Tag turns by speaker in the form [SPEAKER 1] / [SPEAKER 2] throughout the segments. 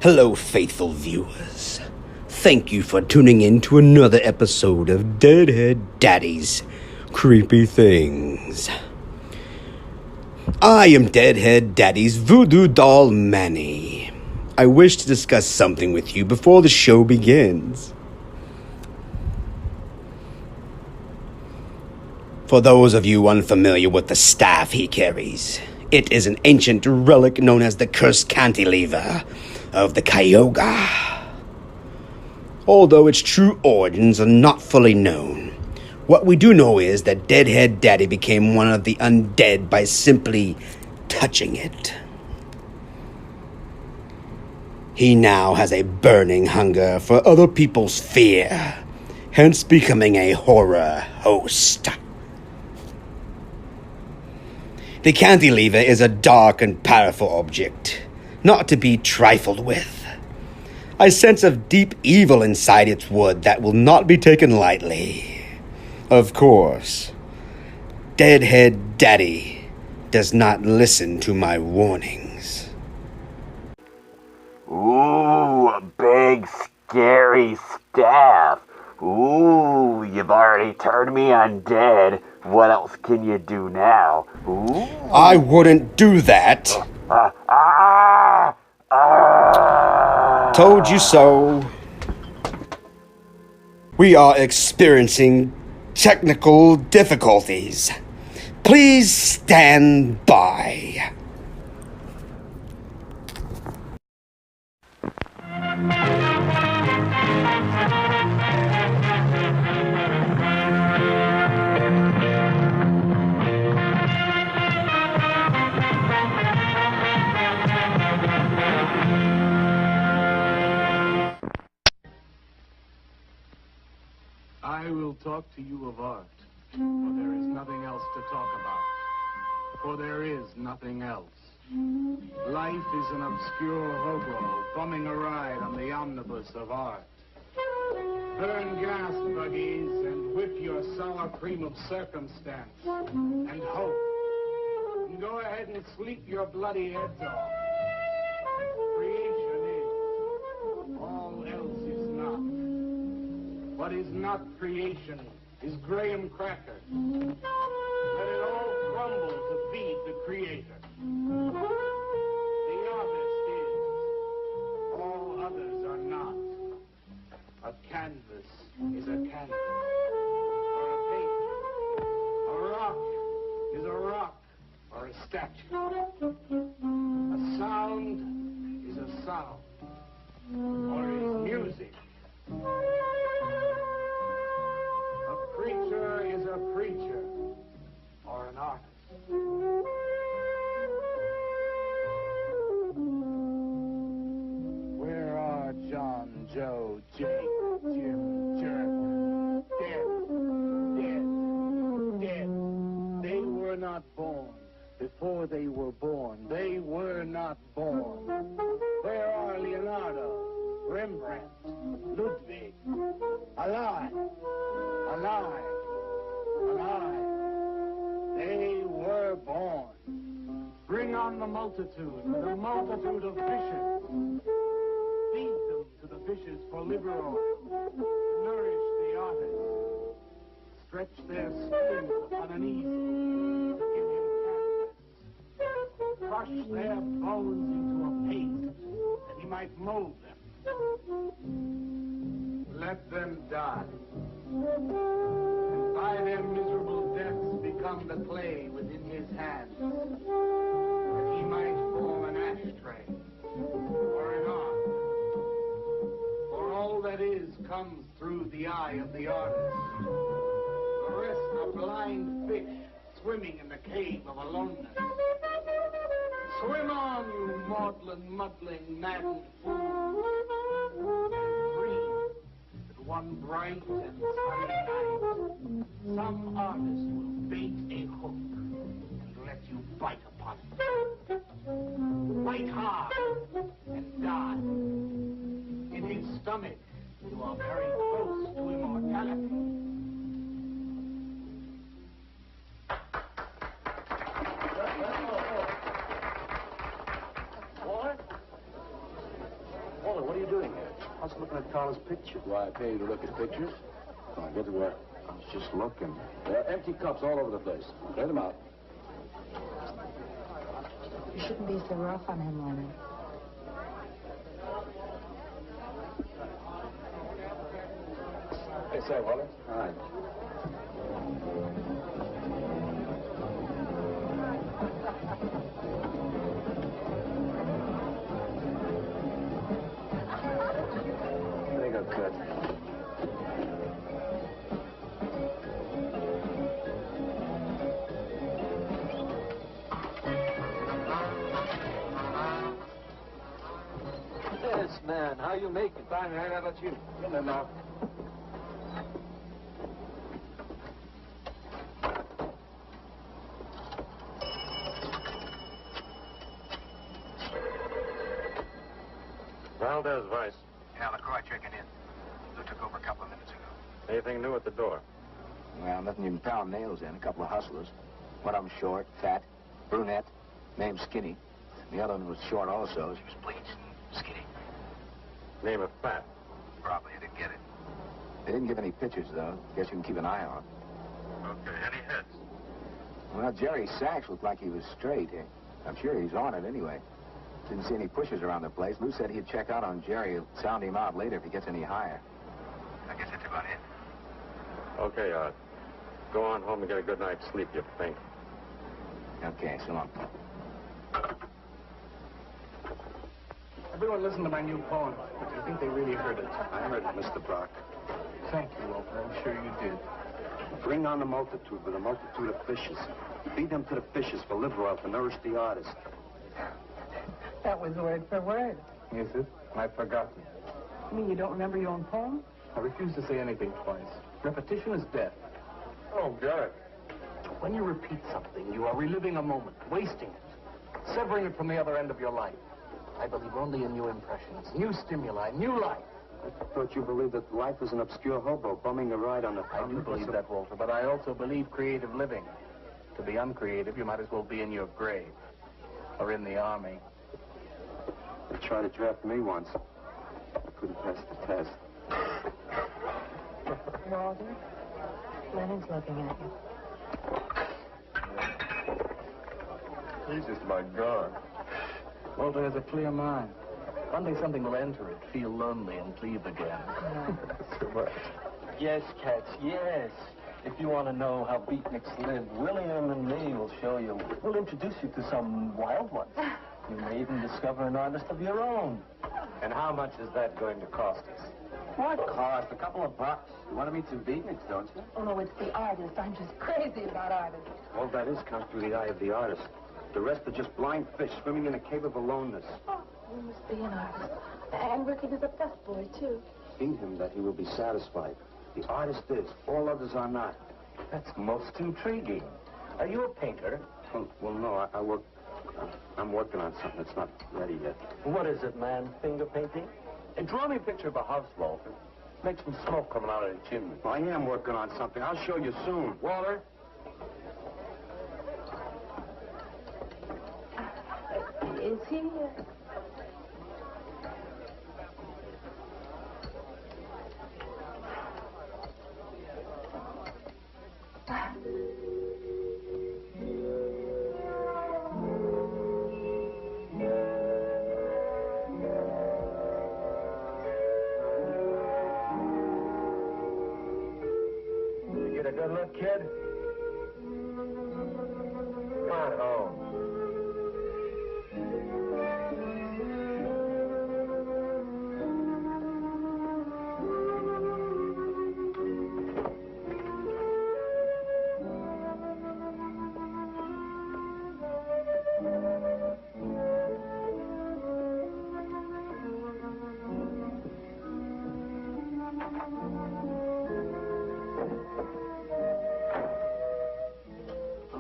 [SPEAKER 1] Hello, faithful viewers. Thank you for tuning in to another episode of Deadheaddaddy's Creepy Things. I am Deadheaddaddy's voodoo doll Manny. I wish to discuss something with you before the show begins. For those of you unfamiliar with the staff he carries, it is an ancient relic known as the cursed cantilever of the Kyoga. Although its true origins are not fully known, what we do know is that Deadheaddaddy became one of the undead by simply touching it. He now has a burning hunger for other people's fear, hence becoming a horror host. The cantilever is a dark and powerful object, not to be trifled with. I sense a deep evil inside its wood that will not be taken lightly. Of course, Deadheaddaddy does not listen to my warnings.
[SPEAKER 2] Ooh, a big, scary staff. Ooh, you've already turned me undead. What else can you do now? Ooh.
[SPEAKER 1] I wouldn't do that. Told you so. We are experiencing technical difficulties. Please stand by.
[SPEAKER 3] I will talk to you of art, for there is nothing else to talk about. For there is nothing else. Life is an obscure hobo bumming a ride on the omnibus of art. Burn gas buggies and whip your sour cream of circumstance and hope. And go ahead and sleep your bloody heads off. Creation is. All else is not. What is not creation is graham cracker. Let it all crumble to feed the creator. The artist is. All others are not. A canvas is a canvas. Or a painting. A rock is a rock. Or a statue. A sound is a sound. Or is music. A preacher is a preacher, or an artist. Where are John, Joe, Jake, Jim, Jerk? Dead. They were not born. Before they were born, they were not born. Where are Leonardo, Rembrandt, Ludwig? Alive. They were born. Bring on the multitude of fishes. Feed them to the fishes for liver oil. Nourish the artist. Stretch their skins upon an easel. Give him canvas. Crush their bones into a paste that he might mold them. Let them die. And by their miserable deaths become the clay within his hands, that he might form an ashtray or an ark. For all that is comes through the eye of the artist. The rest are blind fish swimming in the cave of aloneness. Swim on, you maudlin, muddling, maddened fool. One bright and sunny night, some artist will bait a hook and let you bite upon it. Bite hard and die. In his stomach, you are very close to immortality. What?
[SPEAKER 4] Walter, what are you doing here? I was looking at Carl's picture.
[SPEAKER 5] Why, I pay you to look at pictures? Come on, get to work.
[SPEAKER 4] I was just looking.
[SPEAKER 5] There are empty cups all over the place. Clear them out.
[SPEAKER 6] You shouldn't be so rough on him, Leonard.
[SPEAKER 5] Hey, say, Walter.
[SPEAKER 4] All right. Pretty good cut.
[SPEAKER 5] Yes, man. How you make it?
[SPEAKER 4] Fine, man. How about you?
[SPEAKER 5] In there now.
[SPEAKER 4] Valdez, Vice.
[SPEAKER 7] Yeah, LaCroix checking in. Lou took over a couple of minutes ago.
[SPEAKER 4] Anything new at the door?
[SPEAKER 5] Well, nothing you can pound nails in. A couple of hustlers. One of them short, fat, brunette, named Skinny. The other one was short also.
[SPEAKER 7] She was bleached and skinny.
[SPEAKER 4] Name of Fat.
[SPEAKER 7] Probably, I didn't get it.
[SPEAKER 5] They didn't give any pictures, though. Guess you can keep an eye on.
[SPEAKER 4] Okay, any hits?
[SPEAKER 5] Well, Jerry Sachs looked like he was straight. I'm sure he's on it anyway. Didn't see any pushers around the place. Lou said he'd check out on Jerry. He'll sound him out later if he gets any higher.
[SPEAKER 7] I guess that's about it.
[SPEAKER 4] Okay, go on home and get a good night's sleep, you think.
[SPEAKER 5] Okay, so long.
[SPEAKER 3] Everyone listen to my new poem. I think they really heard it.
[SPEAKER 4] I heard it, Mr. Brock.
[SPEAKER 3] Thank you, Walter. I'm sure you did.
[SPEAKER 4] Bring on the multitude with a multitude of fishes. Feed them to the fishes for liver oil to nourish the artist.
[SPEAKER 6] That was word for word.
[SPEAKER 3] Is it? I've forgotten.
[SPEAKER 6] You mean you don't remember your own poem?
[SPEAKER 3] I refuse to say anything twice. Repetition is death.
[SPEAKER 4] Oh, good.
[SPEAKER 3] When you repeat something, you are reliving a moment, wasting it, severing it from the other end of your life. I believe only in new impressions, new stimuli, new life.
[SPEAKER 4] I thought you believed that life is an obscure hobo bumming a ride on the...
[SPEAKER 3] I do believe that, Walter, but I also believe creative living. To be uncreative, you might as well be in your grave or in the army.
[SPEAKER 4] They tried to draft me once. I couldn't pass the test.
[SPEAKER 6] Walter, Leonard's looking at you.
[SPEAKER 4] He's just about gone.
[SPEAKER 3] Walter has a clear mind. One day something will enter it, feel lonely, and leave again.
[SPEAKER 4] So much.
[SPEAKER 8] Yes, cats, yes. If you want to know how beatniks live, William and me will show you. We'll introduce you to some wild ones. You may even discover an artist of your own.
[SPEAKER 4] And how much is that going to cost us?
[SPEAKER 8] What cost? A couple of bucks. You want to meet some beatniks, don't you?
[SPEAKER 6] Oh, no, it's the artist. I'm just crazy about artists.
[SPEAKER 4] All that is comes through the eye of the artist. The rest are just blind fish swimming in a cave of aloneness.
[SPEAKER 6] Oh, you must be an artist. And working as a busboy, too.
[SPEAKER 4] Feed him that he will be satisfied. The artist is. All others are not.
[SPEAKER 8] That's most intriguing. Are you a painter?
[SPEAKER 4] Well, no, I'm working on something that's not ready yet.
[SPEAKER 8] What is it, man? Finger painting? And draw me a picture of a house, Walter. Make some smoke coming out of the chimney.
[SPEAKER 4] Well, I am working on something. I'll show you soon. Walter?
[SPEAKER 6] Is he?
[SPEAKER 8] You get a good look, kid? Come on home.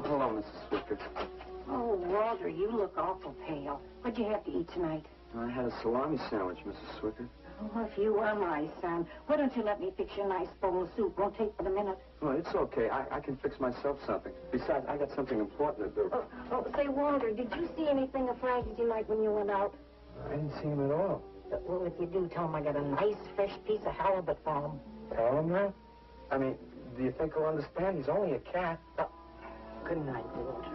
[SPEAKER 4] Hello, Mrs. Swicker.
[SPEAKER 9] Oh, Walter, you look awful pale. What'd you have to eat tonight?
[SPEAKER 4] I had a salami sandwich, Mrs. Swicker.
[SPEAKER 9] Oh, if you were my son, why don't you let me fix you a nice bowl of soup? Won't take but a minute.
[SPEAKER 4] Oh, it's okay. I can fix myself something. Besides, I got something important to do.
[SPEAKER 9] Say, Walter, did you see anything of Frankie tonight when you went out?
[SPEAKER 4] I didn't see him at all.
[SPEAKER 9] Well, if you do, tell him I got a nice, fresh piece of halibut for him.
[SPEAKER 8] Tell him that? I mean, do you think he'll understand? He's only a cat.
[SPEAKER 9] Good night, Walter.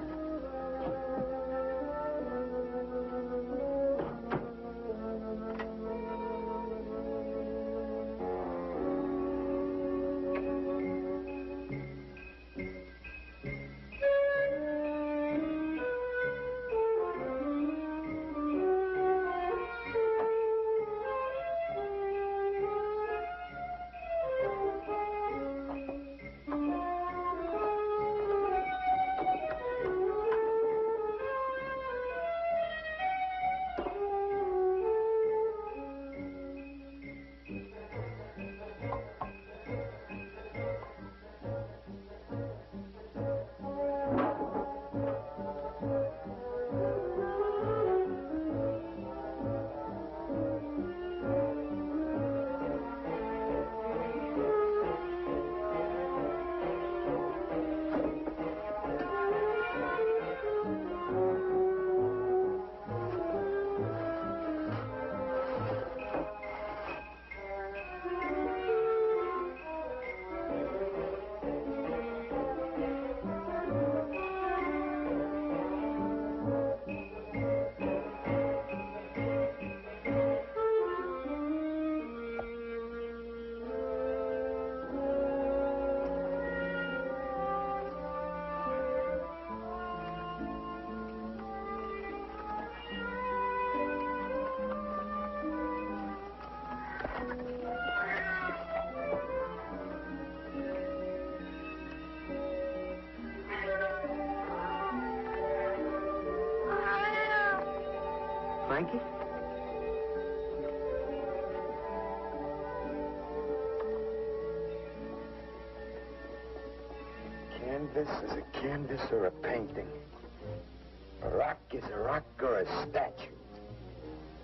[SPEAKER 8] Frankie? Canvas is a canvas or a painting. A rock is a rock or a statue.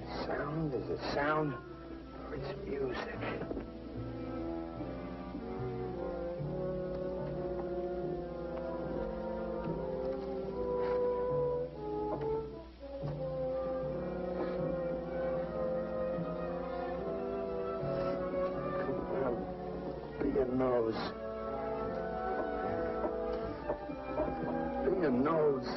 [SPEAKER 8] A sound is a sound or it's music. Nose. Bring your nose.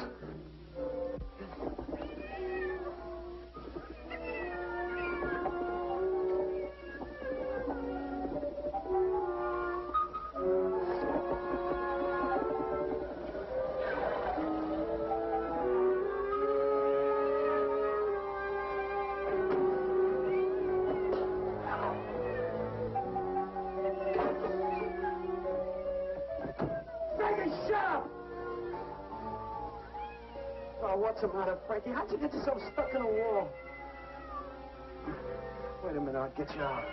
[SPEAKER 8] What's the matter, Frankie? How'd you get yourself stuck in a wall? Wait a minute, I'll get you out.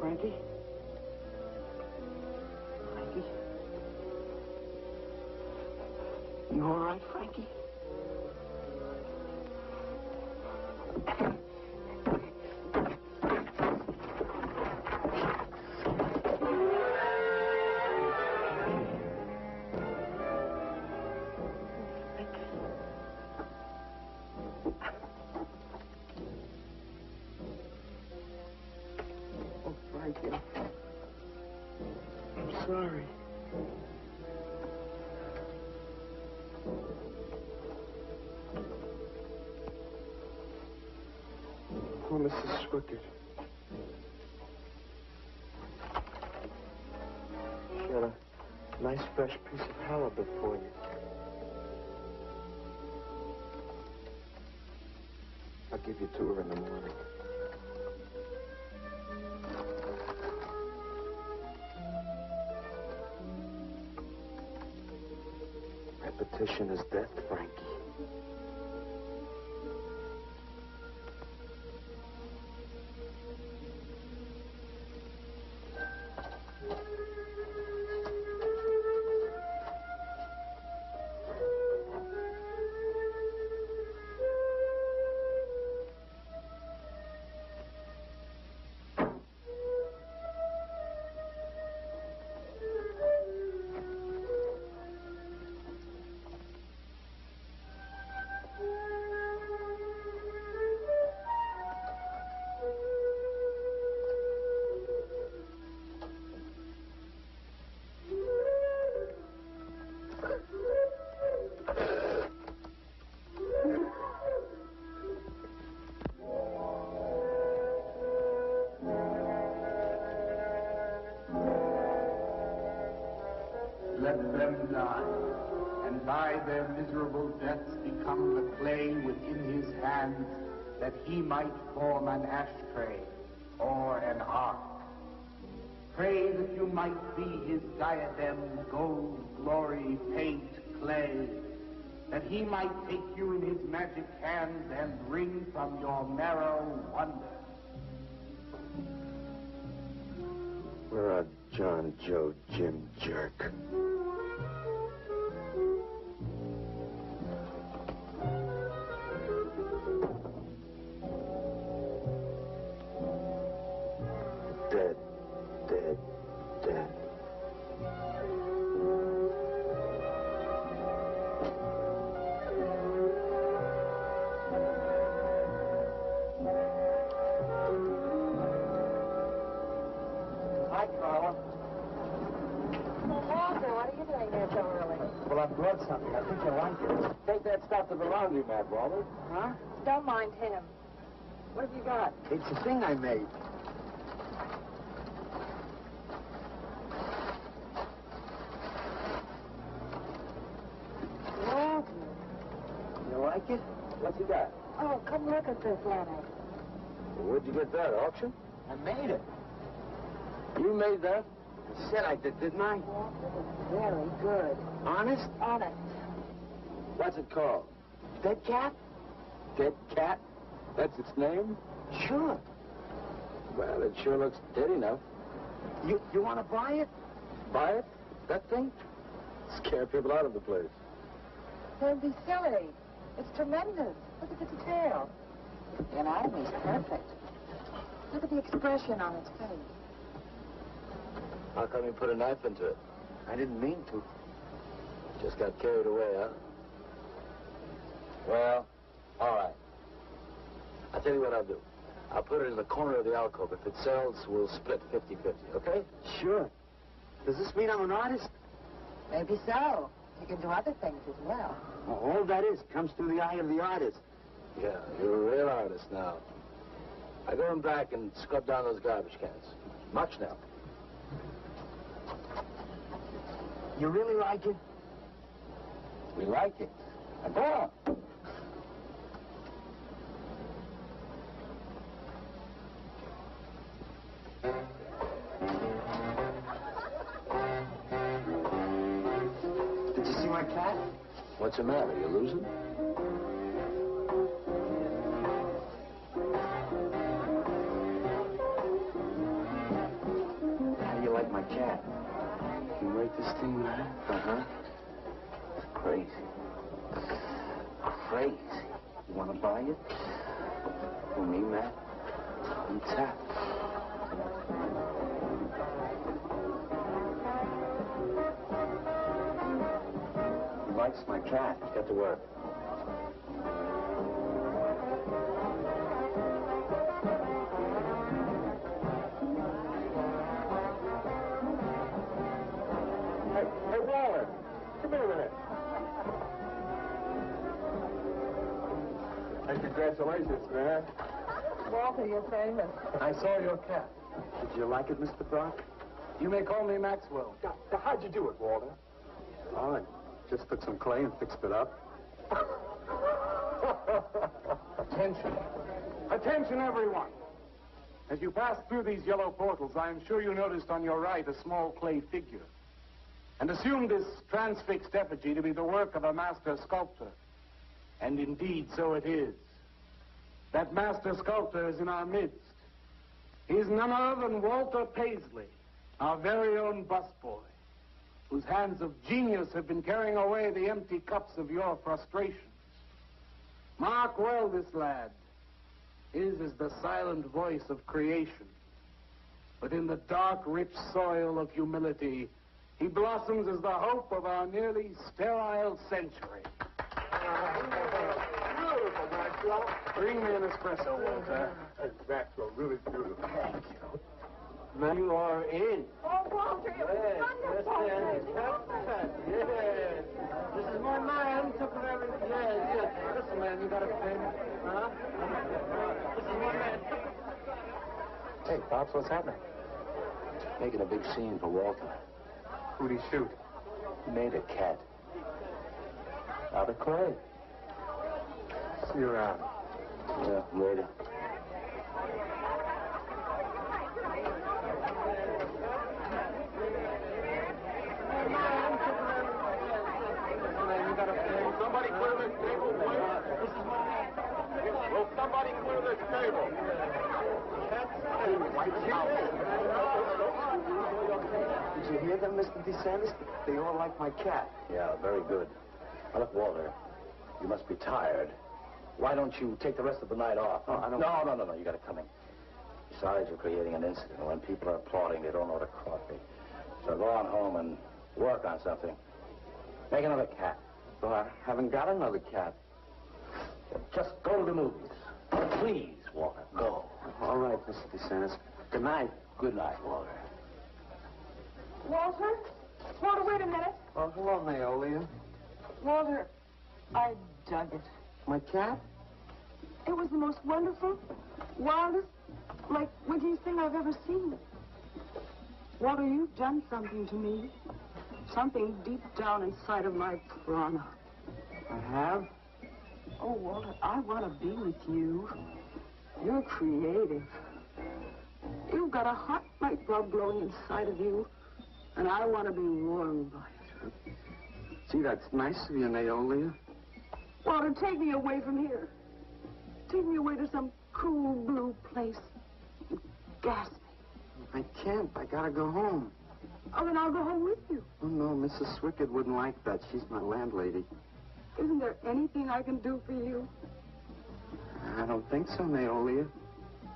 [SPEAKER 8] Frankie? Frankie? You all right, Frankie? I'm sorry. Oh, Mrs. Crooked. Got a nice fresh piece of halibut for you. I'll give you to her in the morning. Repetition is death, Frankie.
[SPEAKER 3] let them die, and by their miserable deaths become the clay within his hands, that he might form an ashtray or an ark. Pray that you might be his diadem, gold, glory, paint, clay, that he might take you in his magic hands and wring from your marrow wonder.
[SPEAKER 4] We're a John, Joe, Jim jerk. Dead, dead, dead.
[SPEAKER 8] Hi, Carla.
[SPEAKER 6] Walter, what are you doing here so early?
[SPEAKER 8] Well, I brought something. I think you'll like it. Take that stuff to the laundromat, Walter.
[SPEAKER 6] Huh? Don't mind him. What have you got?
[SPEAKER 8] It's a thing I made.
[SPEAKER 6] Walter.
[SPEAKER 8] You like it? What you got?
[SPEAKER 6] Oh, come look at this, Leonard.
[SPEAKER 8] Where'd you get that, auction? I made it. You made that? I said I did, didn't I?
[SPEAKER 6] Walter, it's very good.
[SPEAKER 8] Honest?
[SPEAKER 6] Honest.
[SPEAKER 8] What's it called?
[SPEAKER 6] Dead cat?
[SPEAKER 8] Dead Cat? That's its name?
[SPEAKER 6] Sure.
[SPEAKER 8] Well, it sure looks dead enough. You want to buy it? Buy it? That thing? Scare people out of the place.
[SPEAKER 6] Don't be silly. It's tremendous. Look at the detail. The anatomy's perfect. Look at the expression on its face.
[SPEAKER 8] How come you put a knife into it? I didn't mean to. Just got carried away, huh? Well, all right. I'll tell you what I'll do. I'll put it in the corner of the alcove. If it sells, we'll split 50-50, okay? Sure. Does this mean I'm an artist?
[SPEAKER 6] Maybe so. You can do other things as well.
[SPEAKER 8] Well, all that is comes through the eye of the artist. Yeah, you're a real artist now. I go in back and scrub down those garbage cans. Much now. You really like it? We like it. Now go on. Did you see my cat? What's the matter? You losing? How do you like my cat? You like this thing, man? Uh-huh. It's crazy. Crazy. You want to buy it? For me, Matt? On tap. He likes my cat. Get to work. Hey, Waller, come here a minute. Hey, congratulations, man.
[SPEAKER 6] Walter, you're famous.
[SPEAKER 3] I saw your cat.
[SPEAKER 8] Did you like it, Mr. Brock?
[SPEAKER 3] You may call me Maxwell.
[SPEAKER 8] Now, how'd you do it, Walter?
[SPEAKER 4] Oh, I just took some clay and fixed it up.
[SPEAKER 3] Attention. Attention, everyone. As you pass through these yellow portals, I am sure you noticed on your right a small clay figure, and assumed this transfixed effigy to be the work of a master sculptor. And indeed, so it is. That master sculptor is in our midst. He is none other than Walter Paisley, our very own busboy, whose hands of genius have been carrying away the empty cups of your frustrations. Mark well this lad. His is the silent voice of creation. But in the dark, rich soil of humility, he blossoms as the hope of our nearly sterile century.
[SPEAKER 4] Beautiful, Maxwell.
[SPEAKER 3] Bring me an espresso, Walter.
[SPEAKER 4] Maxwell, really beautiful.
[SPEAKER 8] Thank you. Man, you are in.
[SPEAKER 6] Oh, Walter, it was wonderful.
[SPEAKER 8] Yes. This is my man. Took care of everything. Yes. Listen, man, you got a pen? Huh? This is my man.
[SPEAKER 4] Hey, Pops, what's happening?
[SPEAKER 8] Making a big scene for Walter.
[SPEAKER 4] Who'd he shoot?
[SPEAKER 8] Made a cat. Out of clay.
[SPEAKER 4] See you around.
[SPEAKER 8] Yeah, later.
[SPEAKER 3] Somebody clear this table, please. Will somebody clear this table?
[SPEAKER 4] Did you hear them, Mr. DeSantis? They all like my cat.
[SPEAKER 8] Yeah, very good. Now, look, Walter, you must be tired. Why don't you take the rest of the night off?
[SPEAKER 4] Oh, I don't...
[SPEAKER 8] No, you gotta come in. Besides, you're creating an incident. When people are applauding, they don't know the coffee. So go on home and work on something. Make another cat.
[SPEAKER 4] Well, I haven't got another cat.
[SPEAKER 8] Just go to the movies. Please, Walter, go.
[SPEAKER 4] All right, Mr. DeSantis. Good night.
[SPEAKER 8] Good night, Walter.
[SPEAKER 6] Walter? Walter, wait a minute.
[SPEAKER 4] Oh, hello, Naolia.
[SPEAKER 6] Walter, I dug it.
[SPEAKER 4] My cat?
[SPEAKER 6] It was the most wonderful, wildest, like wittiest thing I've ever seen. Walter, you've done something to me. Something deep down inside of my prana.
[SPEAKER 4] I have?
[SPEAKER 6] Oh, Walter, I want to be with you. You're creative. You've got a hot light bulb glowing inside of you, and I want to be warmed by it.
[SPEAKER 4] Gee, that's nice of you, Naolia.
[SPEAKER 6] Walter, take me away from here. Take me away to some cool blue place. Gas me.
[SPEAKER 4] I can't. I gotta go home.
[SPEAKER 6] Oh, then I'll go home with you.
[SPEAKER 4] Oh, no, Mrs. Swickett wouldn't like that. She's my landlady.
[SPEAKER 6] Isn't there anything I can do for you?
[SPEAKER 4] I don't think so, Naolia.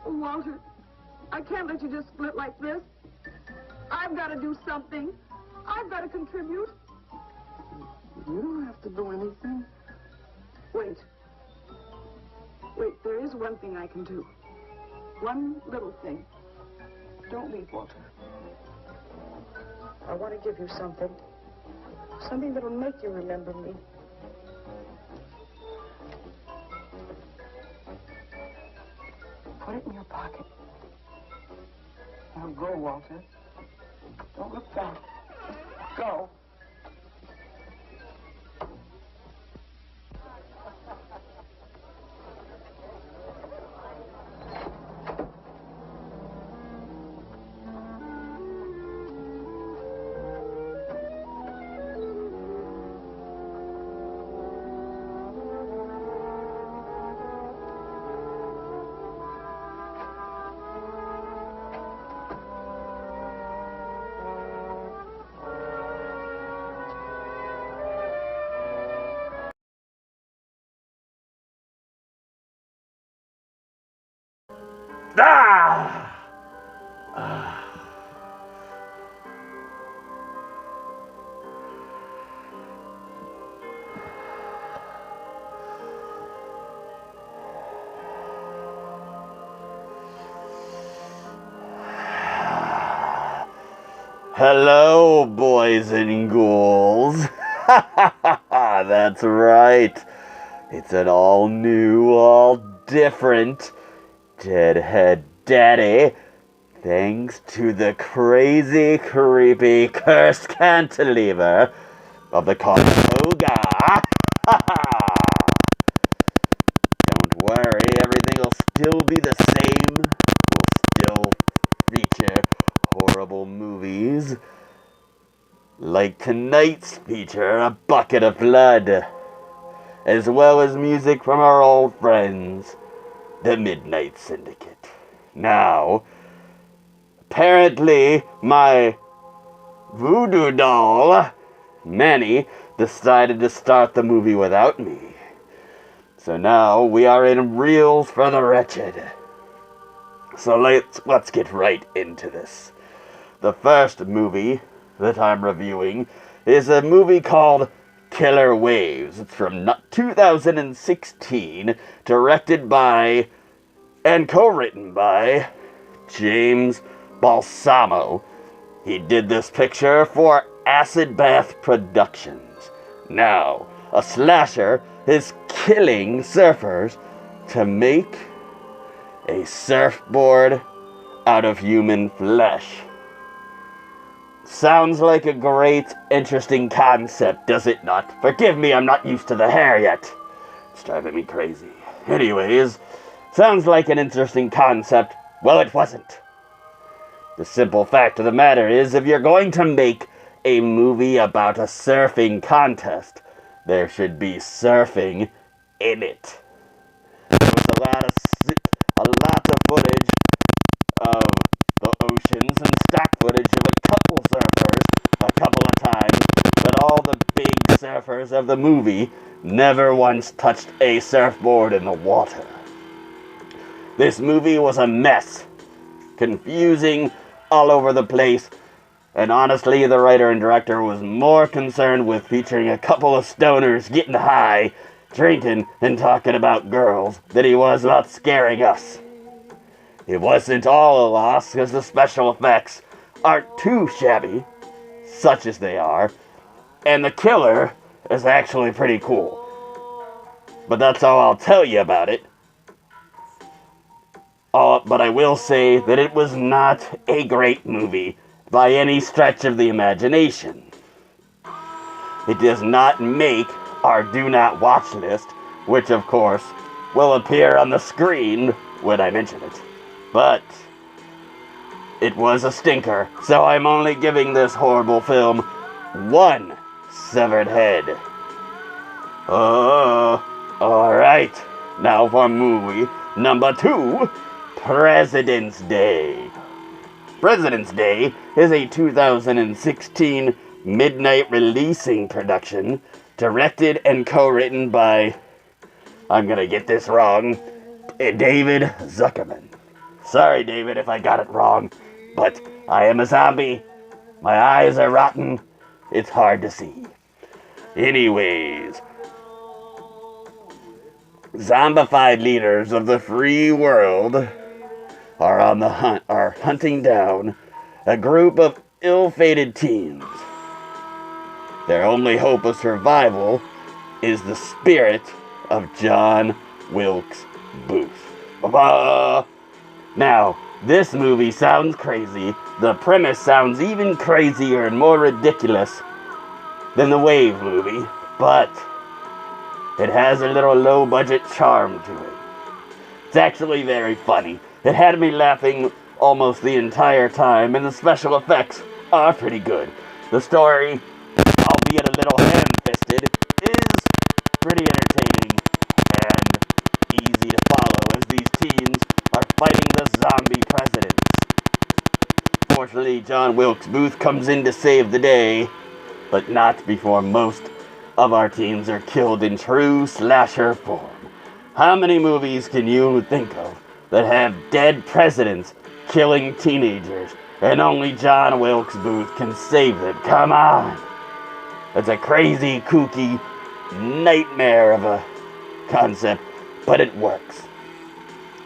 [SPEAKER 6] Oh, Walter, I can't let you just split like this. I've got to do something. I've got to contribute.
[SPEAKER 4] You don't have to do anything.
[SPEAKER 6] Wait. Wait, there is one thing I can do. One little thing. Don't leave, Walter. I want to give you something. Something that'll make you remember me. Put it in your pocket. Now go, Walter. Don't look back. Go.
[SPEAKER 2] Ah! Hello, boys and ghouls. That's right. It's an all new, all different Deadheaddaddy, thanks to the crazy, creepy, cursed cantilever of the Conestoga. Don't worry, everything will still be the same. We'll still feature horrible movies, like tonight's feature, A Bucket of Blood, as well as music from our old friends, the Midnight Syndicate. Now, apparently, my voodoo doll, Manny, decided to start the movie without me. So now we are in Reels for the Wretched. So let's get right into this. The first movie that I'm reviewing is a movie called Killer Waves. It's from 2016, directed by and co-written by James Balsamo. He did this picture for Acid Bath Productions. Now, a slasher is killing surfers to make a surfboard out of human flesh. Sounds like a great, interesting concept, does it not? Forgive me, I'm not used to the hair yet. It's driving me crazy. Anyways, sounds like an interesting concept. Well, it wasn't. The simple fact of the matter is, if you're going to make a movie about a surfing contest, there should be surfing in it. There was a lot of footage of the oceans and stock footage of a couple surfers a couple of times, but all the big surfers of the movie never once touched a surfboard in the water. This movie was a mess. Confusing all over the place, and honestly, the writer and director was more concerned with featuring a couple of stoners getting high, drinking, and talking about girls than he was about scaring us. It wasn't all a loss, because the special effects aren't too shabby, such as they are, and the killer is actually pretty cool. But that's all I'll tell you about it. But I will say that it was not a great movie by any stretch of the imagination. It does not make our do not watch list, which of course will appear on the screen when I mention it. But it was a stinker, so I'm only giving this horrible film one severed head. Alright, now for movie number 2, President's Day. President's Day is a 2016 midnight releasing production, directed and co-written by, I'm gonna get this wrong, David Zuckerman. Sorry, David, if I got it wrong, but I am a zombie. My eyes are rotten. It's hard to see. Anyways, zombified leaders of the free world are hunting down a group of ill-fated teens. Their only hope of survival is the spirit of John Wilkes Booth. Now, this movie sounds crazy. The premise sounds even crazier and more ridiculous than the Wave movie, but it has a little low-budget charm to it. It's actually very funny. It had me laughing almost the entire time, and the special effects are pretty good. The story, albeit a little ham-fisted, is pretty entertaining and easy to follow as these teens are fighting the zombie presidents. Fortunately, John Wilkes Booth comes in to save the day, but not before most of our teens are killed in true slasher form. How many movies can you think of that have dead presidents killing teenagers, and only John Wilkes Booth can save them? Come on! It's a crazy, kooky nightmare of a concept, but it works.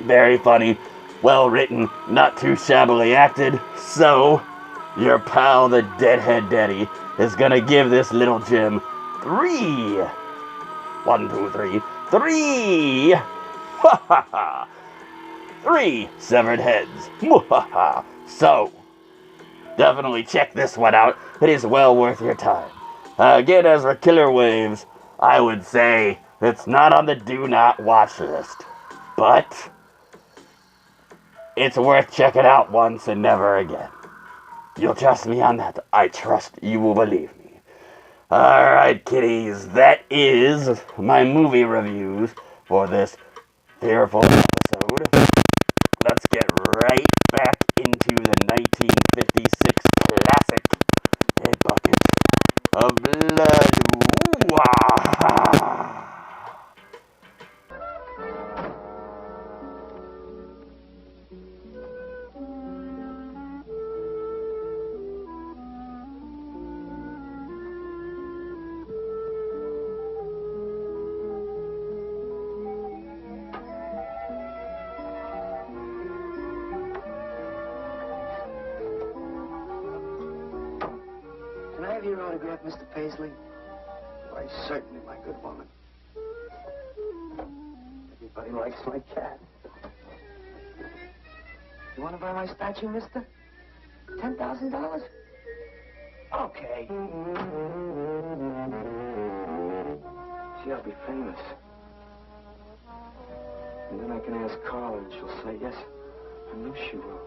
[SPEAKER 2] Very funny, well written, not too shabbily acted, so your pal the Deadheaddaddy is gonna give this little gem 3. 1, 2, 3. 3! Ha ha ha! 3 severed heads. Mwahaha! So, definitely check this one out. It is well worth your time. Again, as for Killer Waves, I would say it's not on the do not watch list, but it's worth checking out once and never again. You'll trust me on that. I trust you will believe me. Alright, kiddies, that is my movie reviews for this fearful episode. Let's get right back into the 1956 classic, A Bucket of Blood. Wah!
[SPEAKER 4] Can I have your autograph, Mr. Paisley? Why, certainly, my good woman.
[SPEAKER 8] Everybody likes my cat.
[SPEAKER 6] You want to buy my statue, mister? $10,000?
[SPEAKER 8] Okay. See, I'll be famous. And then I can ask Carl and she'll say yes. I know she will.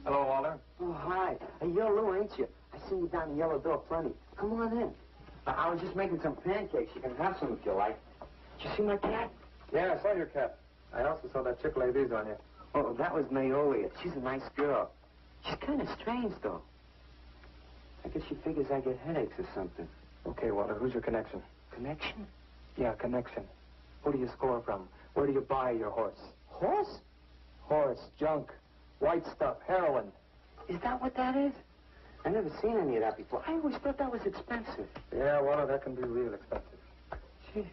[SPEAKER 8] Hello, Walter.
[SPEAKER 10] Oh, hi. You're Lou, ain't you? I seen you down the yellow door plenty. Come on in. I was just making some pancakes. You can have some if you like. Did you see my cat?
[SPEAKER 8] Yeah, I saw your cat. I also saw that chick lay these on you.
[SPEAKER 10] Oh, that was Naolia. She's a nice girl. She's kind of strange, though. I guess she figures I get headaches or something.
[SPEAKER 8] Okay, Walter, who's your connection?
[SPEAKER 10] Connection?
[SPEAKER 8] Yeah, connection. Who do you score from? Where do you buy your horse?
[SPEAKER 10] Horse?
[SPEAKER 8] Horse, junk, white stuff, heroin.
[SPEAKER 10] Is that what that is? I never seen any of that before. I always thought that was expensive.
[SPEAKER 8] Yeah, Walter, that can be real expensive.
[SPEAKER 10] Gee.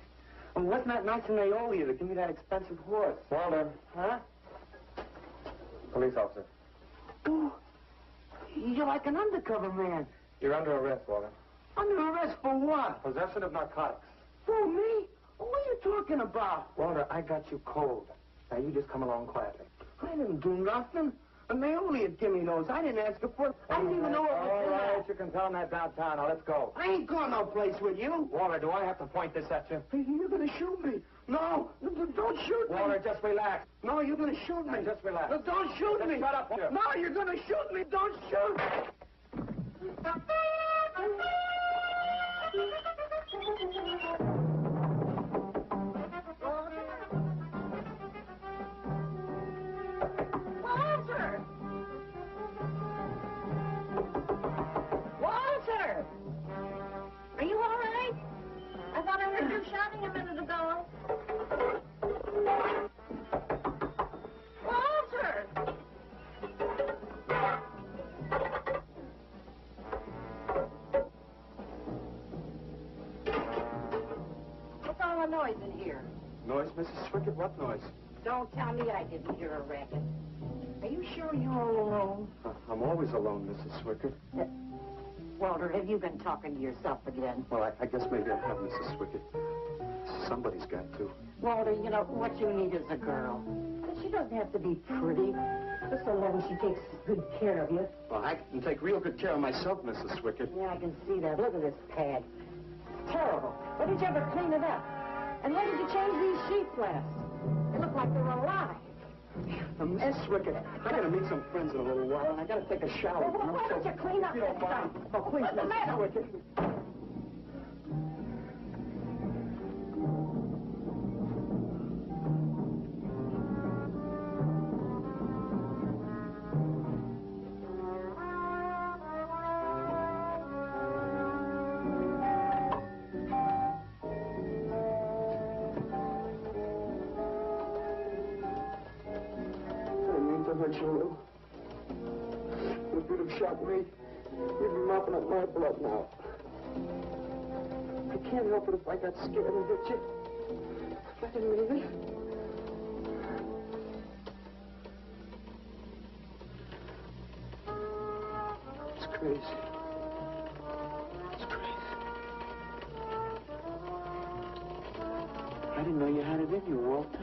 [SPEAKER 10] Well, wasn't that nice of Naolia to give me that expensive horse?
[SPEAKER 8] Walter.
[SPEAKER 10] Huh?
[SPEAKER 8] Police officer.
[SPEAKER 10] Oh, you're like an undercover man.
[SPEAKER 8] You're under arrest, Walter.
[SPEAKER 10] Under arrest for what?
[SPEAKER 8] Possession of narcotics.
[SPEAKER 10] For me? What are you talking about?
[SPEAKER 8] Walter, I got you cold. Now, you just come along quietly.
[SPEAKER 10] I didn't do nothing. Naolia gave me those. I didn't ask her for it. I didn't even know it was
[SPEAKER 8] All right,
[SPEAKER 10] there.
[SPEAKER 8] you can tell them that downtown. Now, let's go.
[SPEAKER 10] I ain't going no place with you.
[SPEAKER 8] Walter, do I have to point this at you?
[SPEAKER 10] You're going to shoot me. No, don't shoot me.
[SPEAKER 8] Walter, just relax.
[SPEAKER 10] No, you're going to shoot me.
[SPEAKER 8] Just relax.
[SPEAKER 10] No, don't shoot
[SPEAKER 8] Just
[SPEAKER 10] me.
[SPEAKER 8] shut up, Walter.
[SPEAKER 10] No, you're going to shoot me. Don't shoot.
[SPEAKER 9] Walter! Walter! Are you all right? I thought I heard you shouting a minute ago. Walter! What's all the noise in here?
[SPEAKER 8] Noise, Mrs. Swickett? What noise?
[SPEAKER 9] Don't tell me I didn't hear a racket. Are you sure you're all alone?
[SPEAKER 8] I'm always alone, Mrs. Swickett.
[SPEAKER 9] Walter, have you been talking to yourself again?
[SPEAKER 8] Well, I guess maybe I have, Mrs. Swickett. Somebody's got to.
[SPEAKER 9] Walter, you know, what you need is a girl. She doesn't have to be pretty, just so long as she takes good care of you.
[SPEAKER 8] Well, I can take real good care of myself, Mrs. Swickett.
[SPEAKER 9] Yeah, I can see that. Look at this pad. Terrible. Why did you ever clean it up? And why did you change these sheets last? They look like they're alive.
[SPEAKER 8] Miss Swickett, I gotta meet some friends in a little while, and I gotta take a shower.
[SPEAKER 9] Well, why don't you clean up
[SPEAKER 8] If you don't
[SPEAKER 9] this
[SPEAKER 8] mind.
[SPEAKER 9] stuff?
[SPEAKER 8] Oh, please,
[SPEAKER 9] What's the
[SPEAKER 8] Miss
[SPEAKER 9] matter with
[SPEAKER 8] Swickett.
[SPEAKER 9] you?
[SPEAKER 10] hurt you, Lou. If you'd have shot me, you'd be mopping up my blood now. I can't help it if I got scared and hit you. I didn't mean it. It's crazy. It's crazy. I didn't know you had it in you, Walter.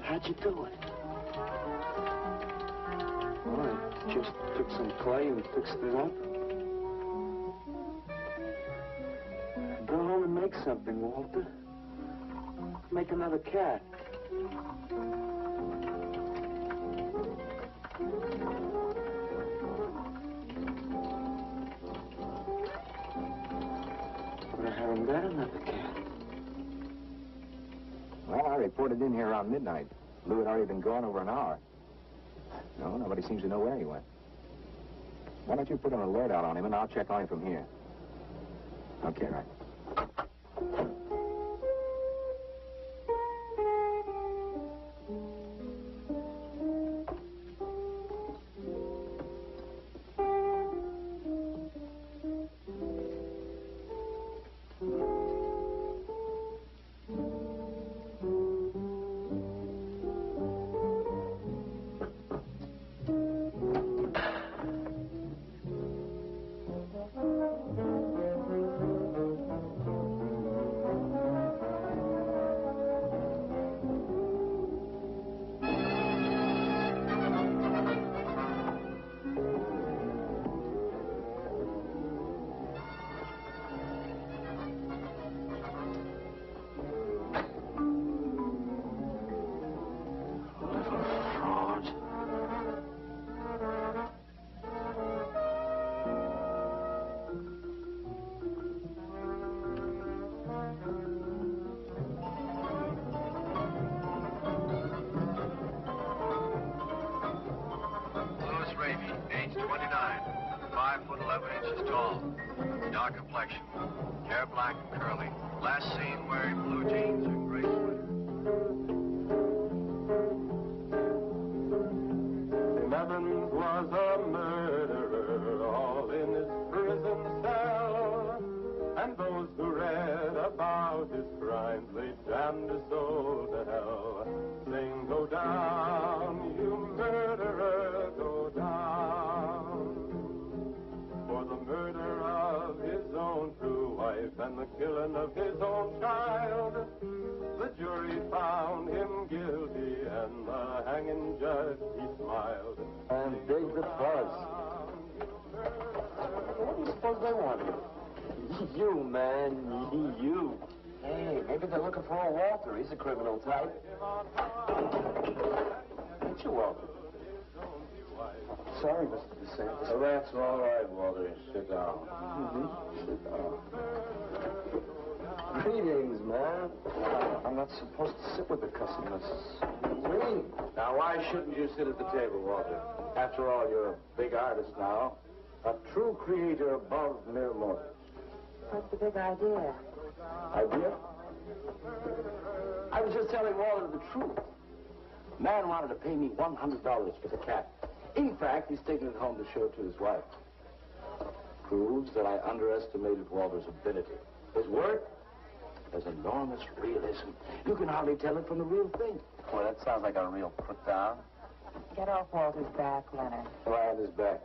[SPEAKER 10] How'd you do it? Well, I just took some clay and fixed it up. Go home and make something, Walter. Make another cat. But I haven't got another cat.
[SPEAKER 5] Well, I reported in here around midnight. Lou had already been gone over an hour. No, nobody seems to know where he went. Why don't you put an alert out on him, and I'll check on him from here. Okay, right.
[SPEAKER 7] 29, 5 foot 11 inches tall, dark complexion, hair black and curly. Last seen wearing blue jeans and gray sweater.
[SPEAKER 3] Tim Evans was a murderer, all in his prison cell. And those who read about his crimes, they damned his soul to hell. Sing, go down, you murderer, go down. For the murder of his own true wife and the killing of his own child, the jury found him guilty and the hanging judge, he smiled.
[SPEAKER 8] And dig the buzz. What do you suppose they want here? You, man, you. Hey, maybe they're looking for a Walter. He's a criminal type. Ain't you, Walter? Sorry, Mr. DeSantis.
[SPEAKER 4] Oh, that's all right, Walter. Sit down.
[SPEAKER 8] Sit down. Greetings, man. I'm not supposed to sit with the customers.
[SPEAKER 4] Me? Now, why shouldn't you sit at the table, Walter? After all, you're a big artist now. A true creator above mere mortals.
[SPEAKER 9] What's the big idea?
[SPEAKER 8] Idea? I was just telling Walter the truth. Man wanted to pay me $100 for the cat. In fact, he's taking it home to show it to his wife. Proves that I underestimated Walter's ability. His work has enormous realism. You can hardly tell it from the real thing. Well, that sounds like a real put down.
[SPEAKER 9] Get off Walter's back, Leonard.
[SPEAKER 8] Why on his back?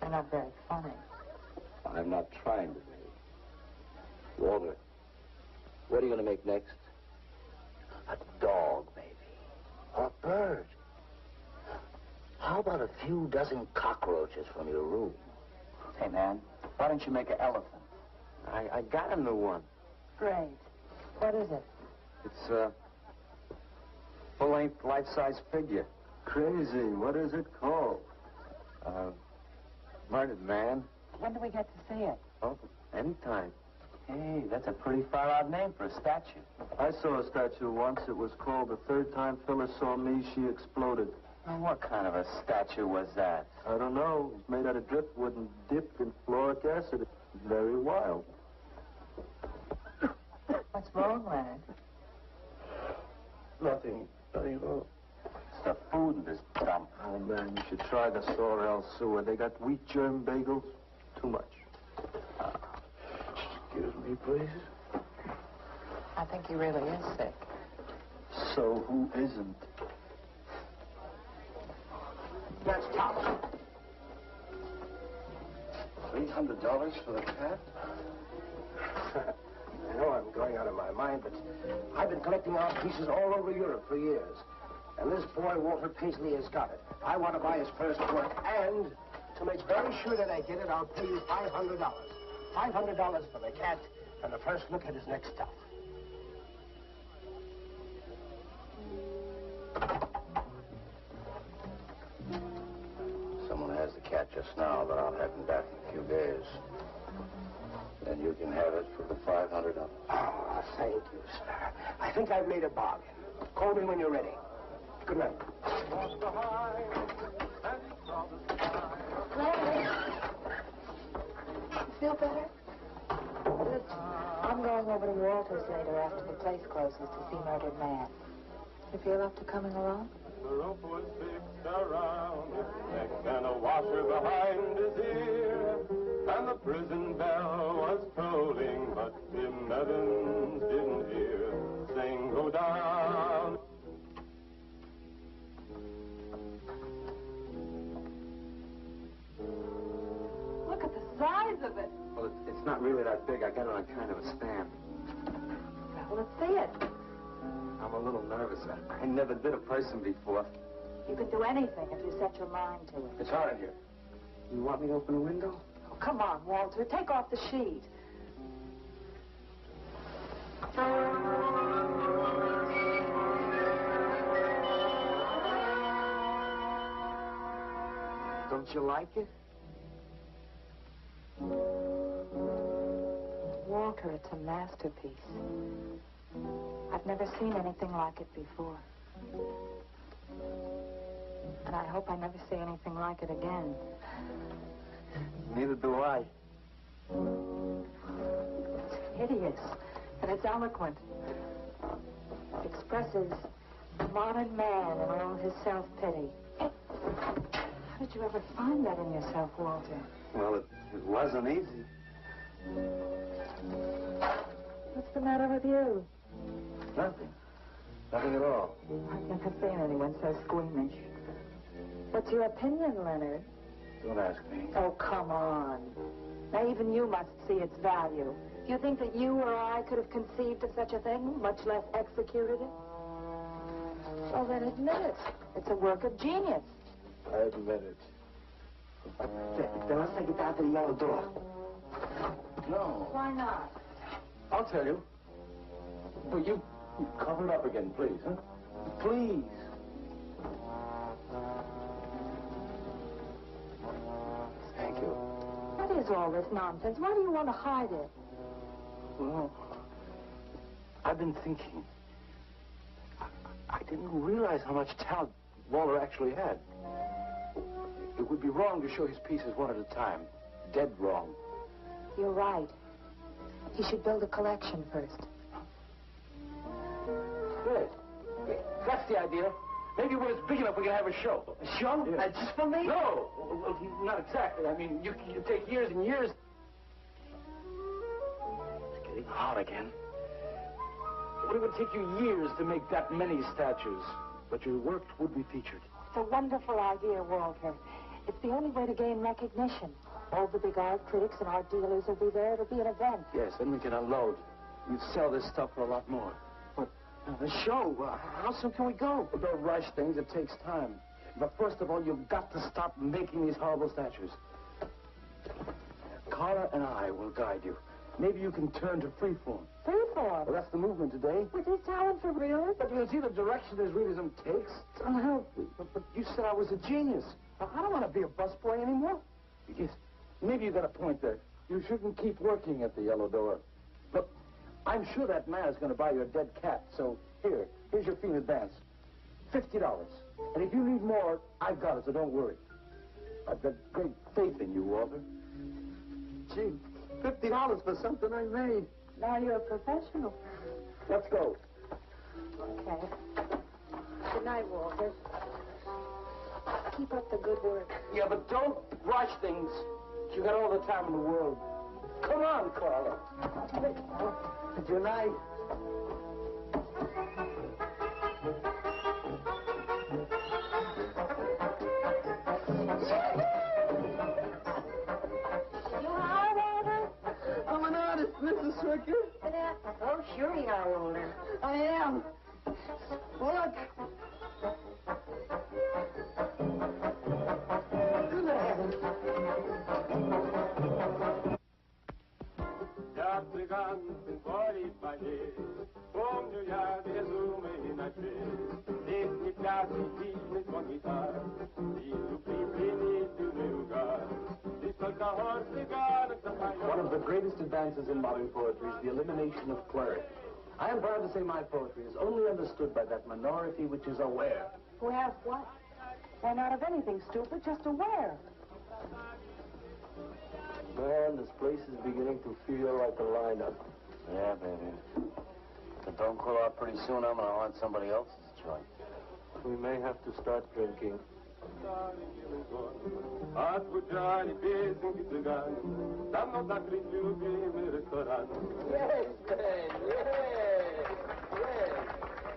[SPEAKER 9] You're not very funny.
[SPEAKER 8] I'm not trying to be. Walter, what are you going to make next? A dog, maybe. Or a bird. How about a few dozen cockroaches from your room? Hey, man, why don't you make an elephant? I got a new one.
[SPEAKER 9] Great. What is it?
[SPEAKER 8] It's a full-length, life-size figure.
[SPEAKER 4] Crazy. What is it called?
[SPEAKER 8] Murdered man.
[SPEAKER 9] When do we get to see it?
[SPEAKER 8] Oh, anytime. Hey, that's a pretty far-out name for a statue.
[SPEAKER 4] I saw a statue once. It was called The Third Time Phyllis Saw Me, She Exploded.
[SPEAKER 8] Now, what kind of a statue was that?
[SPEAKER 4] I don't know. It was made out of driftwood and dipped in fluoric acid. It's very wild.
[SPEAKER 9] What's wrong, Leonard?
[SPEAKER 4] Nothing at all.
[SPEAKER 8] It's the food in this dump.
[SPEAKER 4] Oh, man, you should try the Sorrel sewer. They got wheat germ bagels. Too much. Excuse me, please.
[SPEAKER 9] I think he really is sick.
[SPEAKER 4] So who isn't?
[SPEAKER 8] That's tops. $300 for the cat?
[SPEAKER 10] I know I'm going out of my mind, but I've been collecting art pieces all over Europe for years. And this boy, Walter Paisley, has got it. I want to buy his first work, and to make very sure that I get it, I'll pay you $500. $500 for the cat and the first look at his next stuff.
[SPEAKER 8] Someone has the cat just now, but I'll have him back in a few days. Then you can have it for the $500.
[SPEAKER 10] Oh, thank you, sir. I think I've made a bargain. Call me when you're ready. Good night.
[SPEAKER 9] Feel better? Good. I'm going over to Walter's later after the place closes to see Murdered Man. You feel up to coming along?
[SPEAKER 3] The rope was fixed around his neck and a washer behind his ear. And the prison bell was tolling, but Tim Evans didn't hear. Sing, go down.
[SPEAKER 6] Look at the size of it.
[SPEAKER 8] Well, it's not really that big. I got it on kind of a stand.
[SPEAKER 9] Well, let's see it.
[SPEAKER 8] I'm a little nervous. I never did a person before.
[SPEAKER 9] You can do anything if you set your mind to it.
[SPEAKER 8] It's hot in here. You want me to open the window?
[SPEAKER 9] Oh, come on, Walter. Take off the sheet.
[SPEAKER 8] Don't you like it?
[SPEAKER 9] Walter, it's a masterpiece. I've never seen anything like it before. And I hope I never see anything like it again.
[SPEAKER 5] Neither do I.
[SPEAKER 9] It's hideous, and it's eloquent. It expresses the modern man and all his self-pity. How did you ever find that in yourself, Walter?
[SPEAKER 5] Well, it wasn't easy.
[SPEAKER 9] What's the matter with you?
[SPEAKER 5] Nothing. Nothing at all.
[SPEAKER 9] I've never seen anyone so squeamish. What's your opinion, Leonard?
[SPEAKER 5] Don't ask me.
[SPEAKER 9] Oh, come on. Now, even you must see its value. Do you think that you or I could have conceived of such a thing, much less executed it? Well, then admit it. It's a work of genius.
[SPEAKER 5] I admit it. Then let's take it down to the yellow door. No.
[SPEAKER 9] Why not?
[SPEAKER 5] I'll tell you. But you cover it up again, please, huh? Please. Thank you.
[SPEAKER 9] What is all this nonsense? Why do you want to hide it?
[SPEAKER 5] Well, I've been thinking. I didn't realize how much talent Walter actually had. It would be wrong to show his pieces one at a time. Dead wrong.
[SPEAKER 9] You're right. He should build a collection first.
[SPEAKER 5] Good. That's the idea. Maybe when it's big enough, we can have a show. A show?
[SPEAKER 10] Yeah.
[SPEAKER 5] Just for me? No. Well, not exactly. I mean, you take years and years. It's getting hot again. It would take you years to make that many statues, but your work would be featured.
[SPEAKER 9] It's a wonderful idea, Walter. It's the only way to gain recognition. All the big art critics and art dealers will be there. It'll be an event.
[SPEAKER 5] Yes, then we can unload. You'd sell this stuff for a lot more. But the show, how soon can we go? Well, don't rush things. It takes time. But first of all, you've got to stop making these horrible statues. Carla and I will guide you. Maybe you can turn to freeform.
[SPEAKER 9] Freeform?
[SPEAKER 5] Well, that's the movement today.
[SPEAKER 9] With his talent for realism?
[SPEAKER 5] But you see the direction this realism takes? It's unhealthy. But you said I was a genius. I don't want to be a busboy anymore. Yes, maybe you got a point there. You shouldn't keep working at the yellow door. Look, I'm sure that man is going to buy you a dead cat. So here's your fee in advance. $50. And if you need more, I've got it, so don't worry. I've got great faith in you, Walter. Gee, $50 for something I made.
[SPEAKER 9] Now you're a professional.
[SPEAKER 5] Let's go.
[SPEAKER 9] Okay. Good night, Walter. Keep up the good work.
[SPEAKER 5] Yeah, but don't rush things. You got all the time in the world. Come on, Carla. Good night.
[SPEAKER 9] You are, Walter?
[SPEAKER 10] I'm an artist, Mrs. Swicker.
[SPEAKER 9] Oh, sure you are, Walter.
[SPEAKER 10] I am. Look.
[SPEAKER 3] Я цыган, сын творит поверь, помню я безумы и ночей, песни, пляски, дивный звон гитар, вижу пленительный угар, лишь только хор цыганок запоет.
[SPEAKER 4] One of the greatest advances in modern poetry is the elimination of clarity. I am proud to say my poetry is only understood by that minority which is aware.
[SPEAKER 9] Aware of what? Why, not of anything, stupid, just aware.
[SPEAKER 8] Man, this place is beginning to feel like a lineup. Yeah, baby. If it don't cool out pretty soon, I'm gonna haunt somebody else's joint. We may have to start drinking.
[SPEAKER 3] Отзвучали песенки цыган, давно закрыть любимый ресторан.
[SPEAKER 10] Yes, man. Yes. Yes.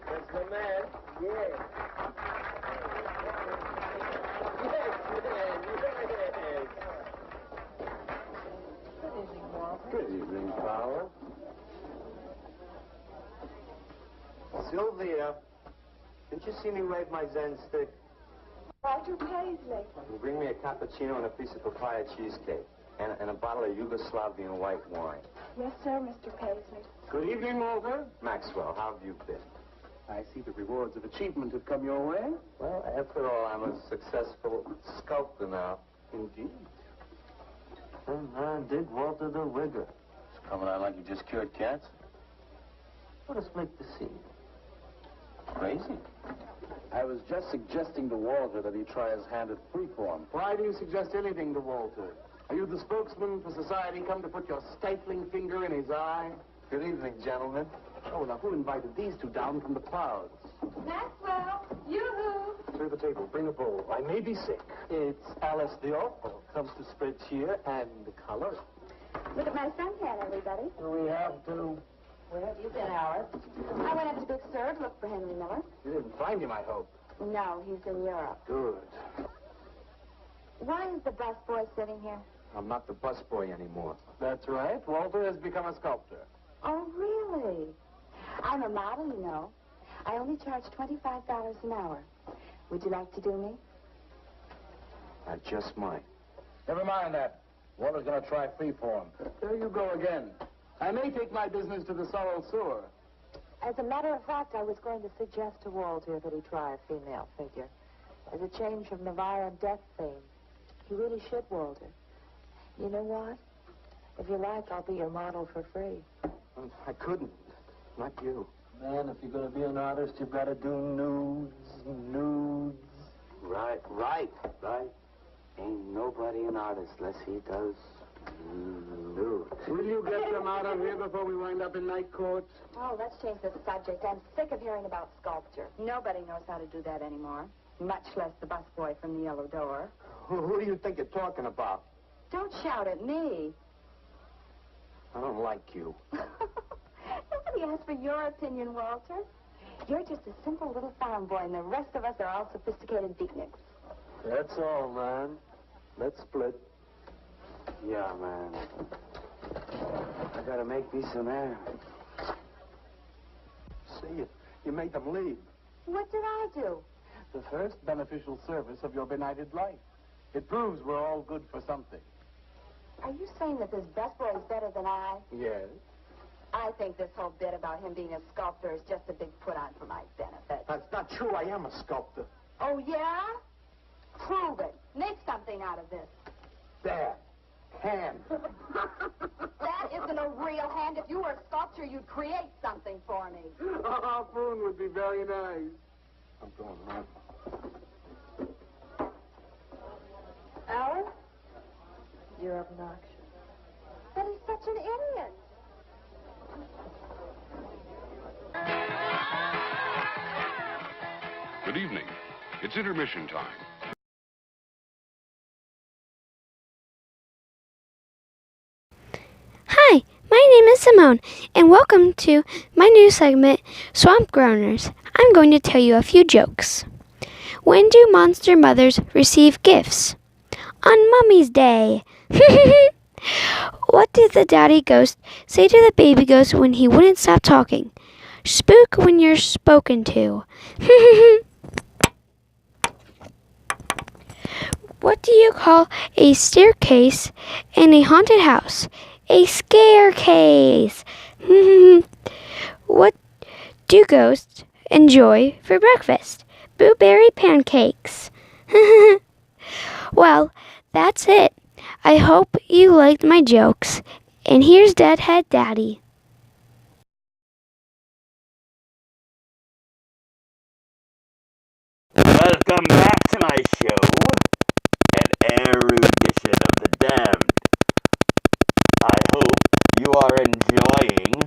[SPEAKER 10] That's the man. Yes. Yes, man. Yes.
[SPEAKER 9] Good evening, Walter.
[SPEAKER 4] Good evening, Paula. Sylvia, didn't you see me wave my Zen stick?
[SPEAKER 6] Walter Paisley.
[SPEAKER 4] Bring me a cappuccino and a piece of papaya cheesecake. And a bottle of Yugoslavian white wine.
[SPEAKER 6] Yes, sir, Mr. Paisley.
[SPEAKER 4] Good evening, Walter. Maxwell, how have you been? I see the rewards of achievement have come your way. Well, after all, I'm a successful sculptor now. Indeed.
[SPEAKER 8] Dig Walter the Wigger. It's coming out like you just cured cancer. Let us make the scene. Crazy.
[SPEAKER 4] I was just suggesting to Walter that he try his hand at freeform.
[SPEAKER 3] Why do you suggest anything to Walter? Are you the spokesman for society come to put your stifling finger in his eye?
[SPEAKER 4] Good evening, gentlemen.
[SPEAKER 3] Oh, now who invited these two down from the clouds?
[SPEAKER 9] Maxwell, yoo-hoo.
[SPEAKER 4] Clear the table. Bring a bowl. I may be sick. It's Alice the Awful. Comes to spread cheer and color.
[SPEAKER 9] Look at my suntan, everybody.
[SPEAKER 4] We have to...
[SPEAKER 9] Where have you been, Alice? I went up to Big Sur to look for Henry Miller.
[SPEAKER 4] You didn't find him, I hope.
[SPEAKER 9] No, he's in Europe.
[SPEAKER 4] Good.
[SPEAKER 9] Why is the busboy sitting here?
[SPEAKER 5] I'm not the busboy anymore.
[SPEAKER 3] That's right. Walter has become a sculptor.
[SPEAKER 9] Oh, really? I'm a model, you know. I only charge $25 an hour. Would you like to do me?
[SPEAKER 5] I just might.
[SPEAKER 4] Never mind that. Walter's going to try freeform.
[SPEAKER 3] There you go again. I may take my business to the Sorrel Sewer.
[SPEAKER 9] As a matter of fact, I was going to suggest to Walter that he try a female figure. As a change from the violent death theme. He really should, Walter. You know what? If you like, I'll be your model for free.
[SPEAKER 5] I couldn't. Not you.
[SPEAKER 4] Man, if you're going to be an artist, you've got to do nudes.
[SPEAKER 8] Right. Ain't nobody an artist unless he does nudes.
[SPEAKER 3] Will you get them out of here before we wind up in night court?
[SPEAKER 9] Oh, let's change the subject. I'm sick of hearing about sculpture. Nobody knows how to do that anymore. Much less the busboy from the Yellow Door.
[SPEAKER 5] Who do you think you're talking about?
[SPEAKER 9] Don't shout at me.
[SPEAKER 5] I don't like you.
[SPEAKER 9] Nobody asked for your opinion, Walter. You're just a simple little farm boy, and the rest of us are all sophisticated beatniks.
[SPEAKER 4] That's all, man. Let's split.
[SPEAKER 8] Yeah, man. I gotta make me some air.
[SPEAKER 5] See, you made them leave.
[SPEAKER 9] What did I do?
[SPEAKER 3] The first beneficial service of your benighted life. It proves we're all good for something.
[SPEAKER 9] Are you saying that this busboy is better than I?
[SPEAKER 3] Yes.
[SPEAKER 9] I think this whole bit about him being a sculptor is just a big put-on for my benefit.
[SPEAKER 5] That's not true. I am a sculptor.
[SPEAKER 9] Oh, yeah? Prove it. Make something out of this.
[SPEAKER 5] There. Hand.
[SPEAKER 9] That isn't a real hand. If you were a sculptor, you'd create something for me.
[SPEAKER 3] A harpoon would be very nice.
[SPEAKER 5] I'm going around.
[SPEAKER 9] Alice? You're obnoxious. But he's such an idiot.
[SPEAKER 11] Good evening. It's intermission time.
[SPEAKER 12] Hi, my name is Simone, and welcome to my new segment, Swamp Groaners. I'm going to tell you a few jokes. When do monster mothers receive gifts? On Mummy's Day. What did the daddy ghost say to the baby ghost when he wouldn't stop talking? Spook when you're spoken to. What do you call a staircase in a haunted house? A scarecase. What do ghosts enjoy for breakfast? Blueberry pancakes. Well, that's it. I hope you liked my jokes. And here's Deadheaddaddy.
[SPEAKER 2] Welcome back to my show, an erudition of the damned. I hope you are enjoying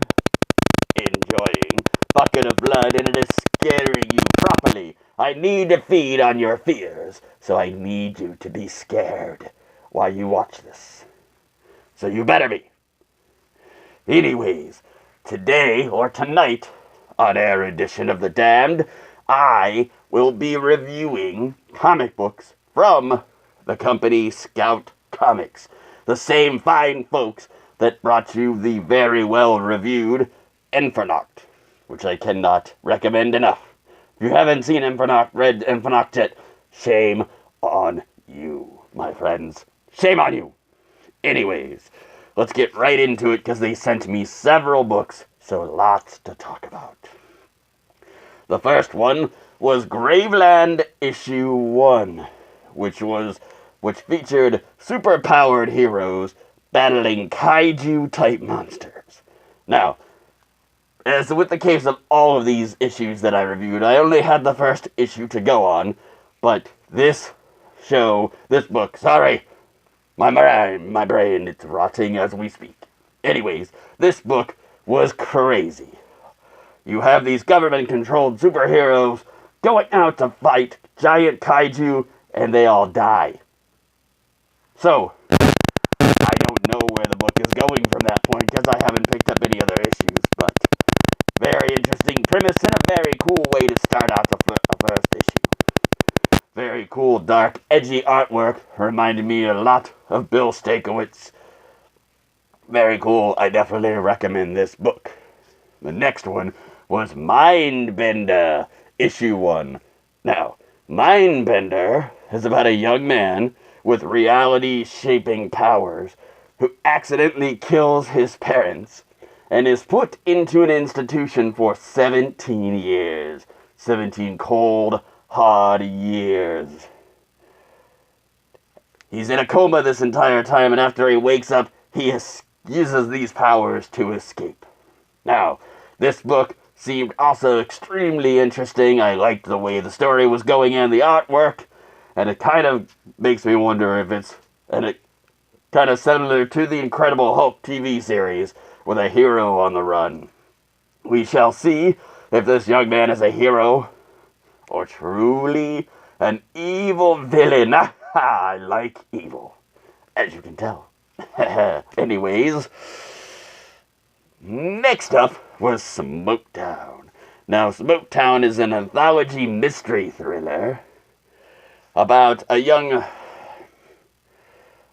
[SPEAKER 2] Bucket of Blood, and it is scaring you properly. I need to feed on your fears, so I need you to be scared while you watch this. So you better be. Anyways, today or tonight, on erudition of the damned, I will be reviewing comic books from the company Scout Comics, the same fine folks that brought you the very well-reviewed Infernoct, which I cannot recommend enough. If you haven't seen read Infernoct yet, shame on you, my friends. Shame on you. Anyways, let's get right into it because they sent me several books, so lots to talk about. The first one was Graveland Issue 1, which featured superpowered heroes battling kaiju-type monsters. Now, As with the case of all of these issues that I reviewed, I only had the first issue to go on, but this book, sorry, my brain, it's rotting as we speak. Anyways, this book was crazy. You have these government-controlled superheroes going out to fight giant kaiju, and they all die. So, I don't know where the book is going from that point, because I haven't picked up any other issues, but very interesting premise and a very cool way to start out the first issue. Very cool, dark, edgy artwork, reminded me a lot of Bill Stakowitz. Very cool, I definitely recommend this book. The next one was Mindbender, issue 1. Now, Mindbender is about a young man with reality-shaping powers who accidentally kills his parents and is put into an institution for 17 years. 17 cold, hard years. He's in a coma this entire time, and after he wakes up, he uses these powers to escape. Now, this book seemed also extremely interesting. I liked the way the story was going and the artwork, and it kind of makes me wonder if it's kind of similar to the Incredible Hulk TV series with a hero on the run. We shall see if this young man is a hero or truly an evil villain. I like evil, as you can tell. Anyways, next up was Smoketown. Now, Smoketown is an anthology mystery thriller about a young...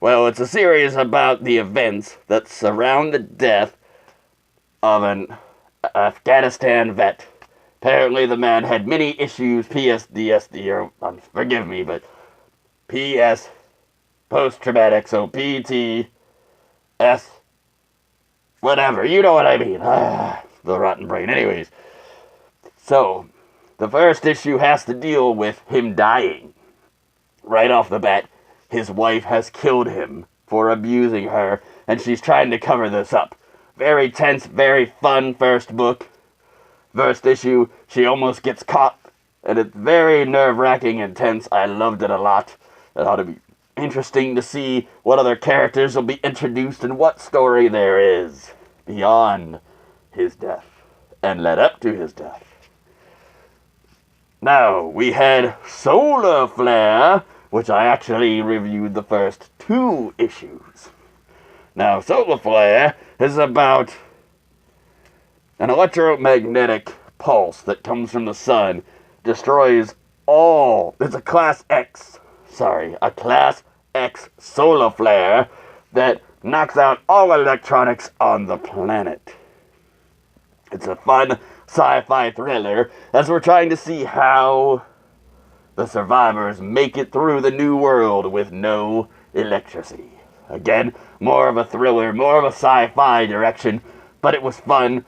[SPEAKER 2] Well, it's a series about the events that surround the death of an Afghanistan vet. Apparently the man had many issues, PTSD, or, forgive me, but PS, post-traumatic, so PTS, whatever, you know what I mean. The rotten brain. Anyways, so, the first issue has to deal with him dying. Right off the bat, his wife has killed him for abusing her, and she's trying to cover this up. Very tense, very fun first book. First issue, she almost gets caught, and it's very nerve-wracking and tense. I loved it a lot. It ought to be interesting to see what other characters will be introduced and what story there is beyond his death and led up to his death. Now, we had Solar Flare, which I actually reviewed the first 2 issues. Now, Solar Flare is about an electromagnetic pulse that comes from the sun, destroys all... It's a Class X solar flare that knocks out all electronics on the planet. It's a fun sci-fi thriller as we're trying to see how the survivors make it through the new world with no electricity. Again, more of a thriller, more of a sci-fi direction, but it was fun,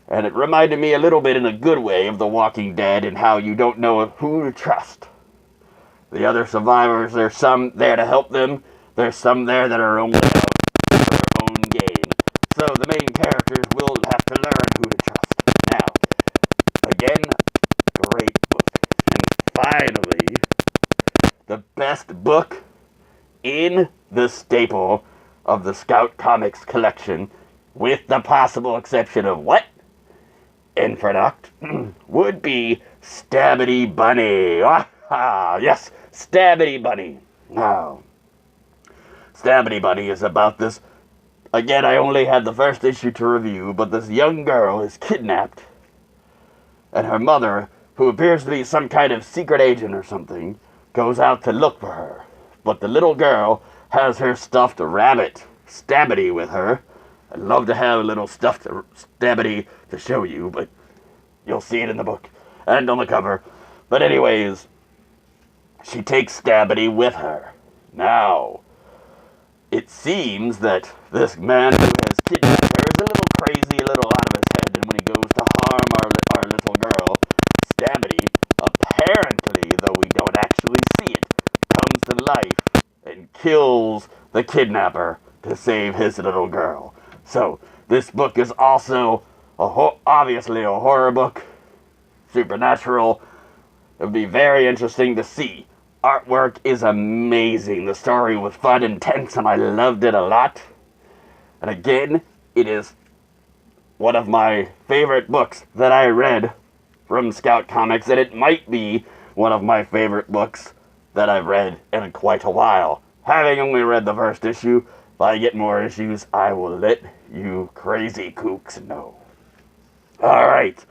[SPEAKER 2] and it reminded me a little bit in a good way of The Walking Dead and how you don't know who to trust. The other survivors, there's some there to help them, there's some there that are only out for their own gain. So the main characters will have to learn who to trust. Now, again, great book. And finally, the best book in the staple of the Scout Comics collection, with the possible exception of what? Infernoct, would be Stabbity Bunny. Yes, Stabbity Bunny. Now, Stabbity Bunny is about this... Again, I only had the first issue to review, but this young girl is kidnapped, and her mother, who appears to be some kind of secret agent or something, goes out to look for her. But the little girl has her stuffed rabbit, Stabbity, with her. I'd love to have a little stuffed Stabbity to show you, but you'll see it in the book and on the cover. But anyways, she takes Stabbity with her. Now, it seems that this man who has kidnapped her is a little crazy, a little out of his head, and when he goes to harm our little girl, Stabbity, apparently, though we don't actually see it, comes to life and kills the kidnapper to save his little girl. So, this book is also obviously a horror book, supernatural. It would be very interesting to see. Artwork is amazing. The story was fun and tense, and I loved it a lot. And again, it is one of my favorite books that I read from Scout Comics, and it might be one of my favorite books that I've read in quite a while. Having only read the first issue, if I get more issues, I will let you crazy kooks know. Alright,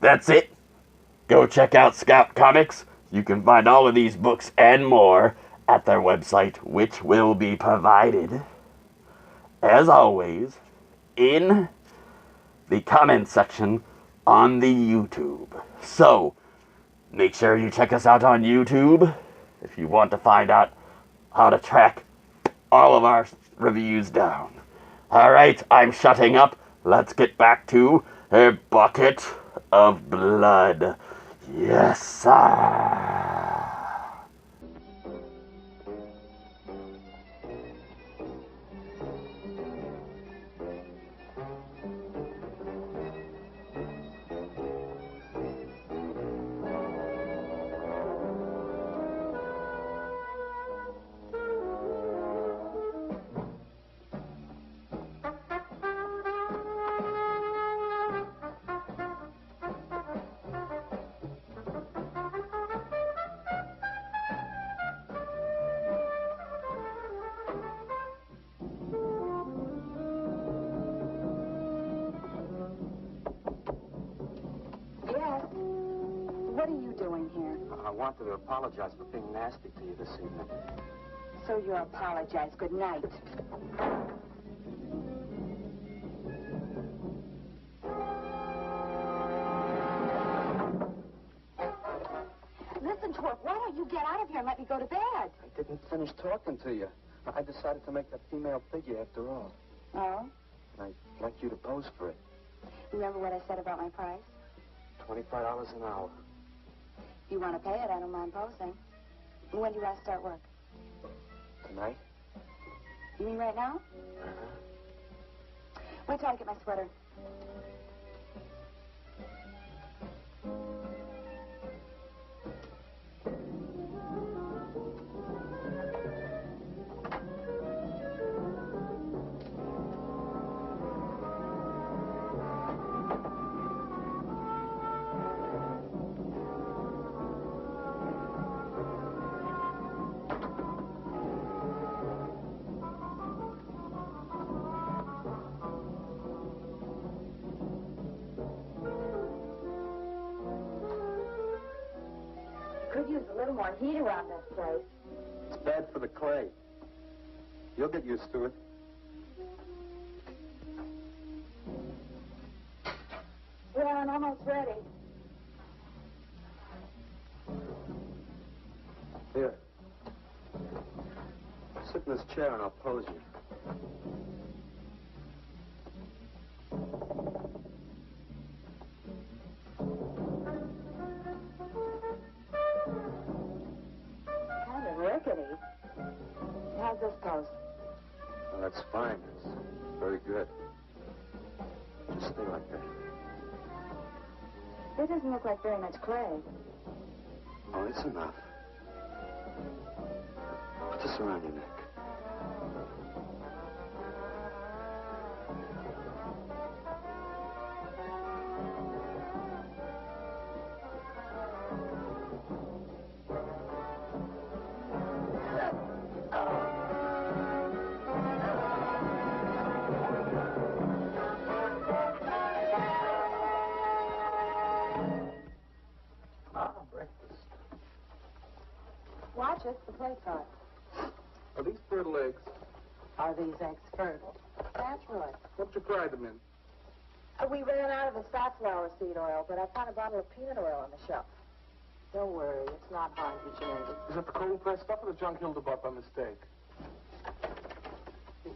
[SPEAKER 2] that's it. Go check out Scout Comics. You can find all of these books and more at their website, which will be provided, as always, in the comment section on the YouTube. So, make sure you check us out on YouTube if you want to find out how to track all of our reviews down. Alright, I'm shutting up. Let's get back to A Bucket of Blood. Yes, sir.
[SPEAKER 9] Yes? What are you doing here?
[SPEAKER 5] I wanted to apologize for being nasty to you this evening.
[SPEAKER 9] So you apologize. Good night. Listen, Twerp, why don't you get out of here and let me go to bed?
[SPEAKER 4] I didn't finish talking to you. I decided to make that female figure after all.
[SPEAKER 9] Oh?
[SPEAKER 4] I'd like you to pose for it.
[SPEAKER 9] Remember what I said about my price?
[SPEAKER 4] $25 an hour.
[SPEAKER 9] If you want to pay it, I don't mind posing. When do you want to start work?
[SPEAKER 4] Tonight?
[SPEAKER 9] You mean right now? Wait till I get my sweater. Could use a little more heat around this place.
[SPEAKER 4] It's bad for the clay. You'll get used to it.
[SPEAKER 9] Well, I'm almost ready.
[SPEAKER 4] Here. Sit in this chair and I'll pose you.
[SPEAKER 9] Kind of rickety. How's this pose?
[SPEAKER 4] Well, that's fine. It's very good. Just stay like that.
[SPEAKER 9] It doesn't look like very much clay.
[SPEAKER 4] Oh, it's enough. Put this around your neck. Breakfast.
[SPEAKER 9] Watch it, the plate's hot.
[SPEAKER 3] Are these fertile eggs?
[SPEAKER 9] Are these eggs fertile? Naturally.
[SPEAKER 3] What did you fry them in?
[SPEAKER 9] We ran out of the safflower seed oil, but I found a bottle of peanut oil on the shelf. Don't worry, it's not hydrogenated.
[SPEAKER 3] Is that the cold-pressed stuff or the junk Hilda bought by mistake?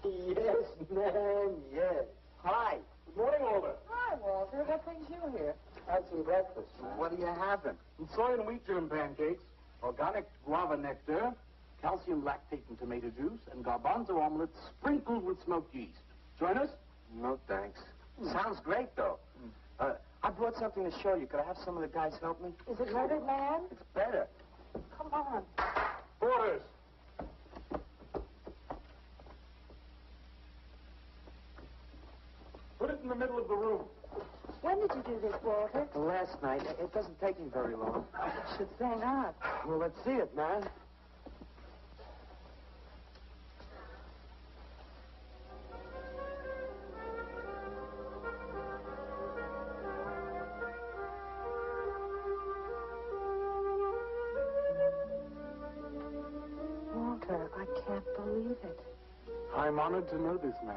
[SPEAKER 4] Yes, man, yes. Hi.
[SPEAKER 3] Good morning, Walter.
[SPEAKER 9] Hi, Walter. What brings you here?
[SPEAKER 4] Had some breakfast. What are you having?
[SPEAKER 3] Some soy and wheat germ pancakes, organic guava nectar, calcium lactate and tomato juice, and garbanzo omelette sprinkled with smoked yeast. Join us?
[SPEAKER 4] No, thanks. Sounds great, though.
[SPEAKER 10] I brought something to show you. Could I have some of the guys help me?
[SPEAKER 9] Is it Murdered Man?
[SPEAKER 10] It's better.
[SPEAKER 9] Come on.
[SPEAKER 3] Orders! Put it in the middle of the room.
[SPEAKER 9] When did you do this, Walter?
[SPEAKER 10] Last night. It doesn't take me very long.
[SPEAKER 9] I should say not.
[SPEAKER 10] Well, let's see it, man.
[SPEAKER 9] Walter, I can't believe it.
[SPEAKER 3] I'm honored to know this man.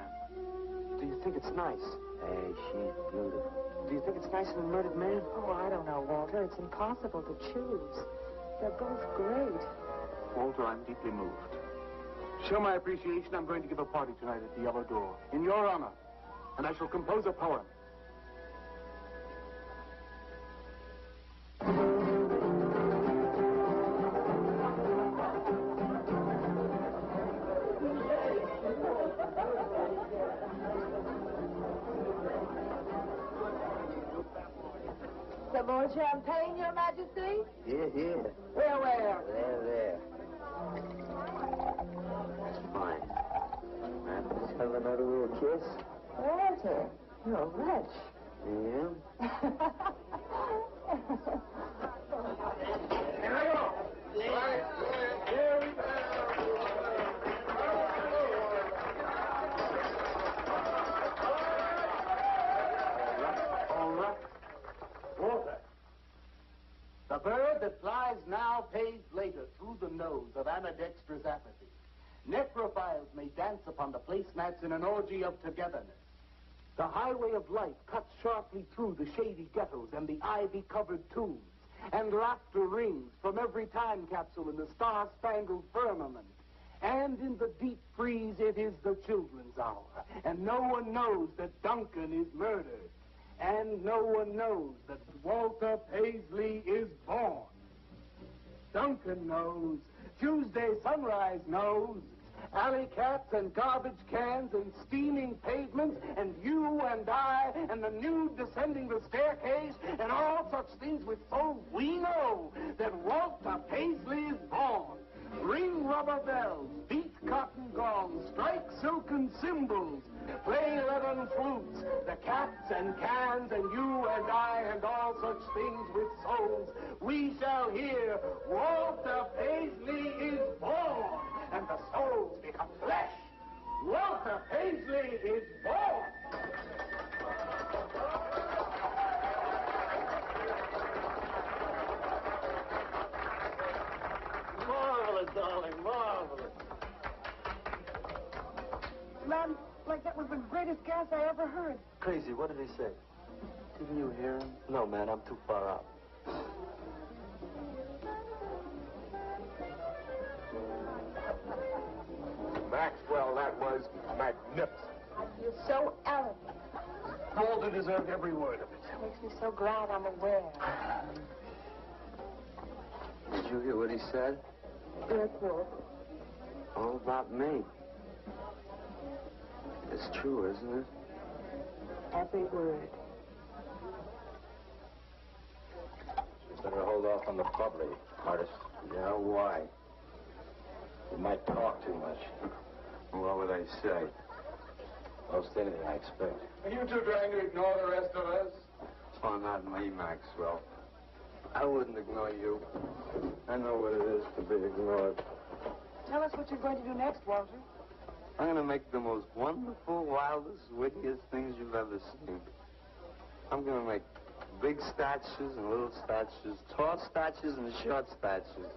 [SPEAKER 10] Do you think it's nice?
[SPEAKER 8] Hey, she's beautiful.
[SPEAKER 10] Do you think it's nicer than Murdered Man?
[SPEAKER 9] Oh, I don't know, Walter. It's impossible to choose. They're both great.
[SPEAKER 3] Walter, I'm deeply moved. To show my appreciation, I'm going to give a party tonight at the Yellow Door, in your honor. And I shall compose a poem.
[SPEAKER 9] Some more champagne, Your Majesty?
[SPEAKER 8] Here.
[SPEAKER 9] Where?
[SPEAKER 8] There. That's fine. Now, let's have another little kiss.
[SPEAKER 9] Walter, you're a wretch.
[SPEAKER 8] Yeah?
[SPEAKER 3] All right. Walter. The bird that flies now pays later through the nose of ambidextrous apathy. Necrophiles may dance upon the placemats in an orgy of togetherness. The highway of life cuts sharply through the shady ghettos and the ivy-covered tombs, and laughter rings from every time capsule in the star-spangled firmament. And in the deep freeze, it is the children's hour, and no one knows that Duncan is murdered. And no one knows that Walter Paisley is born. Duncan knows. Tuesday Sunrise knows. Alley cats and garbage cans and steaming pavements and you and I and the nude descending the staircase and all such things with so we know that Walter Paisley is born. Ring rubber bells, beat cotton gongs, strike silken cymbals, play leathern flutes, the cats and cans and you and I and all such things with souls. We shall hear Walter Paisley is born, and the souls become flesh. Walter Paisley is born.
[SPEAKER 8] Marvelous, darling, marvelous.
[SPEAKER 6] Man, like that was the greatest gas I ever heard.
[SPEAKER 8] Crazy, what did he say? Didn't you hear him? No, man, I'm too far out.
[SPEAKER 10] Maxwell, that was magnificent.
[SPEAKER 9] I feel so elegant.
[SPEAKER 10] Walter deserved every word of it.
[SPEAKER 9] It makes me so glad I'm aware.
[SPEAKER 8] Did you hear what he said?
[SPEAKER 9] Yes, Walter.
[SPEAKER 8] All about me. It's true, isn't it?
[SPEAKER 9] Every word.
[SPEAKER 5] You better hold off on the bubbly, artist.
[SPEAKER 8] Yeah, why?
[SPEAKER 5] You might talk too much.
[SPEAKER 8] What would I say?
[SPEAKER 5] Most anything, I expect.
[SPEAKER 3] Are you too trying to ignore the rest of us?
[SPEAKER 8] Oh, not me, Maxwell. I wouldn't ignore you. I know what it is to be ignored.
[SPEAKER 6] Tell us what you're going to do next, Walter.
[SPEAKER 8] I'm going to make the most wonderful, wildest, wittiest things you've ever seen. I'm going to make big statues and little statues, tall statues and short statues.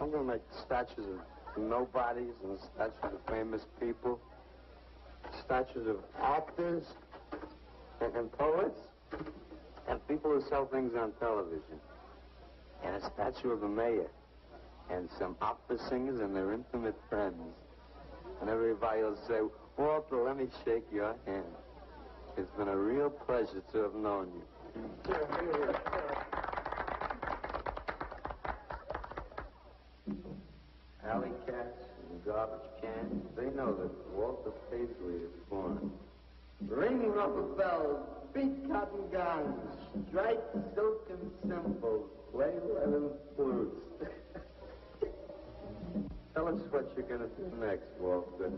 [SPEAKER 8] I'm going to make statues of nobodies and statues of famous people, statues of actors and poets and people who sell things on television, and a statue of the mayor and some opera singers and their intimate friends. And everybody will say, Walter, let me shake your hand. It's been a real pleasure to have known you. Alley cats and garbage cans, they know that Walter Paisley is born. Ring rubber bells,
[SPEAKER 4] Speak cotton gowns, strike silken cymbals, play leather flutes. Tell us what you're gonna do next, Walter.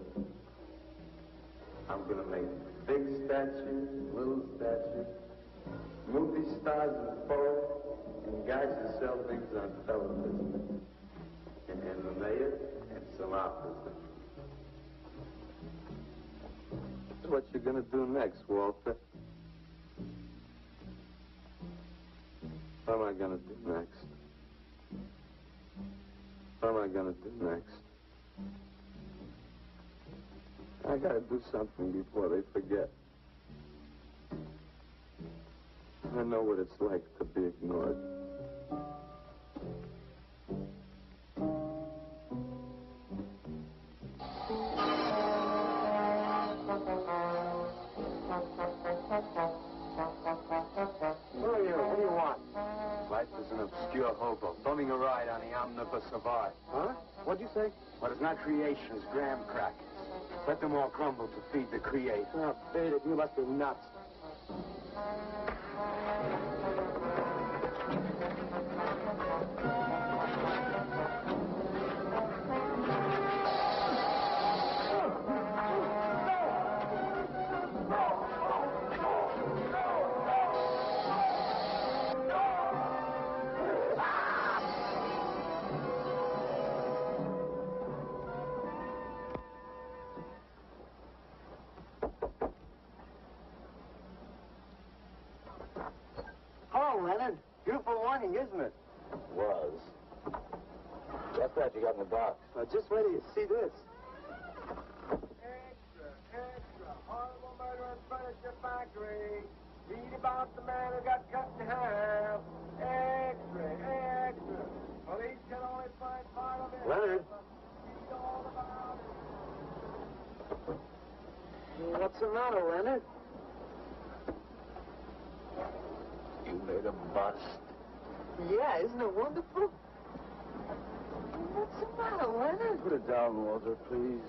[SPEAKER 4] I'm gonna make big statues, little statues, movie stars and poets, and guys who sell things on television, and the mayor and some officers. What you gonna do next, Walter? What am I gonna do next? What am I gonna do next? I gotta do something before they forget. I know what it's like to be ignored. Who are you? What do you want? Life is an obscure hobo, bumming a ride on the omnibus of art. Huh? What'd you say? What is not creation is graham crackers. Let them all crumble to feed the creator. Oh, feed it. You must be nuts. Oh, Leonard. Beautiful morning, isn't it?
[SPEAKER 8] Was. What's that you got in the box?
[SPEAKER 4] Just wait till you see this.
[SPEAKER 3] Extra. Horrible murder in furniture factory. Read about the man who got cut in half. Extra. Police can only find part of it.
[SPEAKER 4] Leonard.
[SPEAKER 3] Read all about it.
[SPEAKER 4] What's the matter, Leonard?
[SPEAKER 8] You made a bust.
[SPEAKER 4] Yeah, isn't it wonderful? What's the matter, Leonard? Put it down, Walter, please.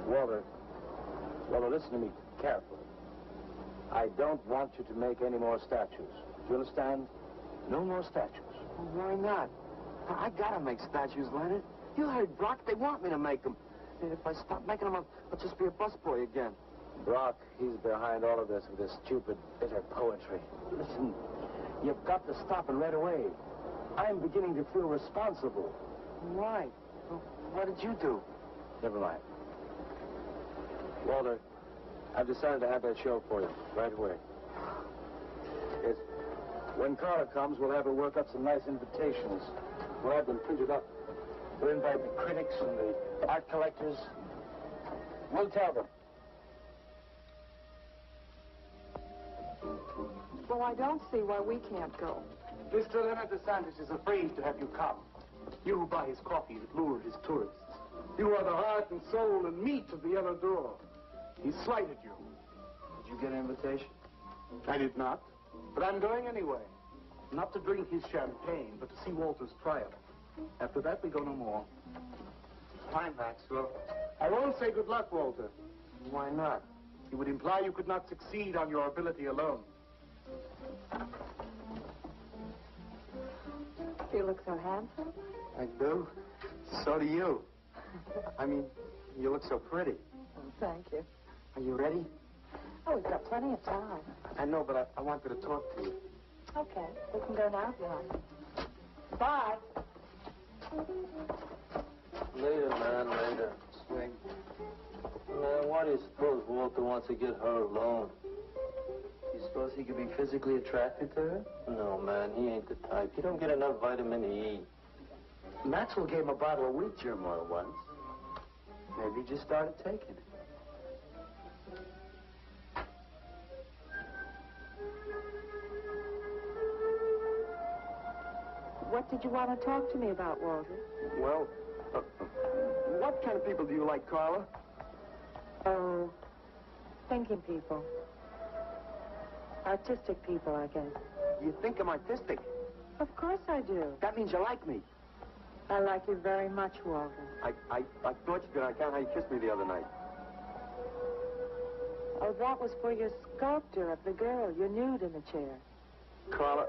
[SPEAKER 4] Walter, listen to me carefully. I don't want you to make any more statues. Do you understand? No more statues. Well, why not? I gotta make statues, Leonard. You heard Brock. They want me to make them. And if I stop making them, I'll just be a busboy again. Brock, he's behind all of this with his stupid, bitter poetry. Listen, you've got to stop it right away. I'm beginning to feel responsible. Why? Well, what did you do? Never mind. Walter, I've decided to have that show for you right away. Yes. When Carla comes, we'll have her work up some nice invitations. We'll have them printed up. We'll invite the critics and the art collectors. We'll tell them.
[SPEAKER 9] Well, I don't see why we can't go.
[SPEAKER 3] Mr. Leonard DeSantis is afraid to have you come. You who buy his coffee that lure his tourists. You are the heart and soul and meat of the other door. He slighted you.
[SPEAKER 4] Did you get an invitation?
[SPEAKER 3] I did not, but I'm going anyway. Not to drink his champagne, but to see Walter's triumph. After that, we go no more.
[SPEAKER 4] Fine, Maxwell.
[SPEAKER 3] I won't say good luck, Walter.
[SPEAKER 4] Why not?
[SPEAKER 3] It would imply you could not succeed on your ability alone.
[SPEAKER 9] You look so handsome.
[SPEAKER 4] I do? So do you. I mean, you look so pretty.
[SPEAKER 9] Oh, thank you.
[SPEAKER 4] Are you ready?
[SPEAKER 9] Oh, we've got plenty of time.
[SPEAKER 4] I know, but I wanted to talk to you.
[SPEAKER 9] Okay, we can go now if you like. Bye.
[SPEAKER 8] Later, man, later.
[SPEAKER 4] Swing.
[SPEAKER 8] Man, why do you suppose Walter wants to get her alone?
[SPEAKER 4] You suppose he could be physically attracted to her?
[SPEAKER 8] No, man, he ain't the type. He don't get enough vitamin E.
[SPEAKER 4] Maxwell gave him a bottle of wheat germ oil once. Maybe he just started taking it.
[SPEAKER 9] What did you want to talk to me about, Walter?
[SPEAKER 4] Well, what kind of people do you like, Carla?
[SPEAKER 9] Oh, thinking people. Artistic people, I guess.
[SPEAKER 4] You think I'm artistic?
[SPEAKER 9] Of course I do.
[SPEAKER 4] That means you like me.
[SPEAKER 9] I like you very much, Walter.
[SPEAKER 5] I thought you did. I can't how you kissed me the other night.
[SPEAKER 9] Oh, that was for your sculpture of the girl you nude in the chair.
[SPEAKER 5] Carla,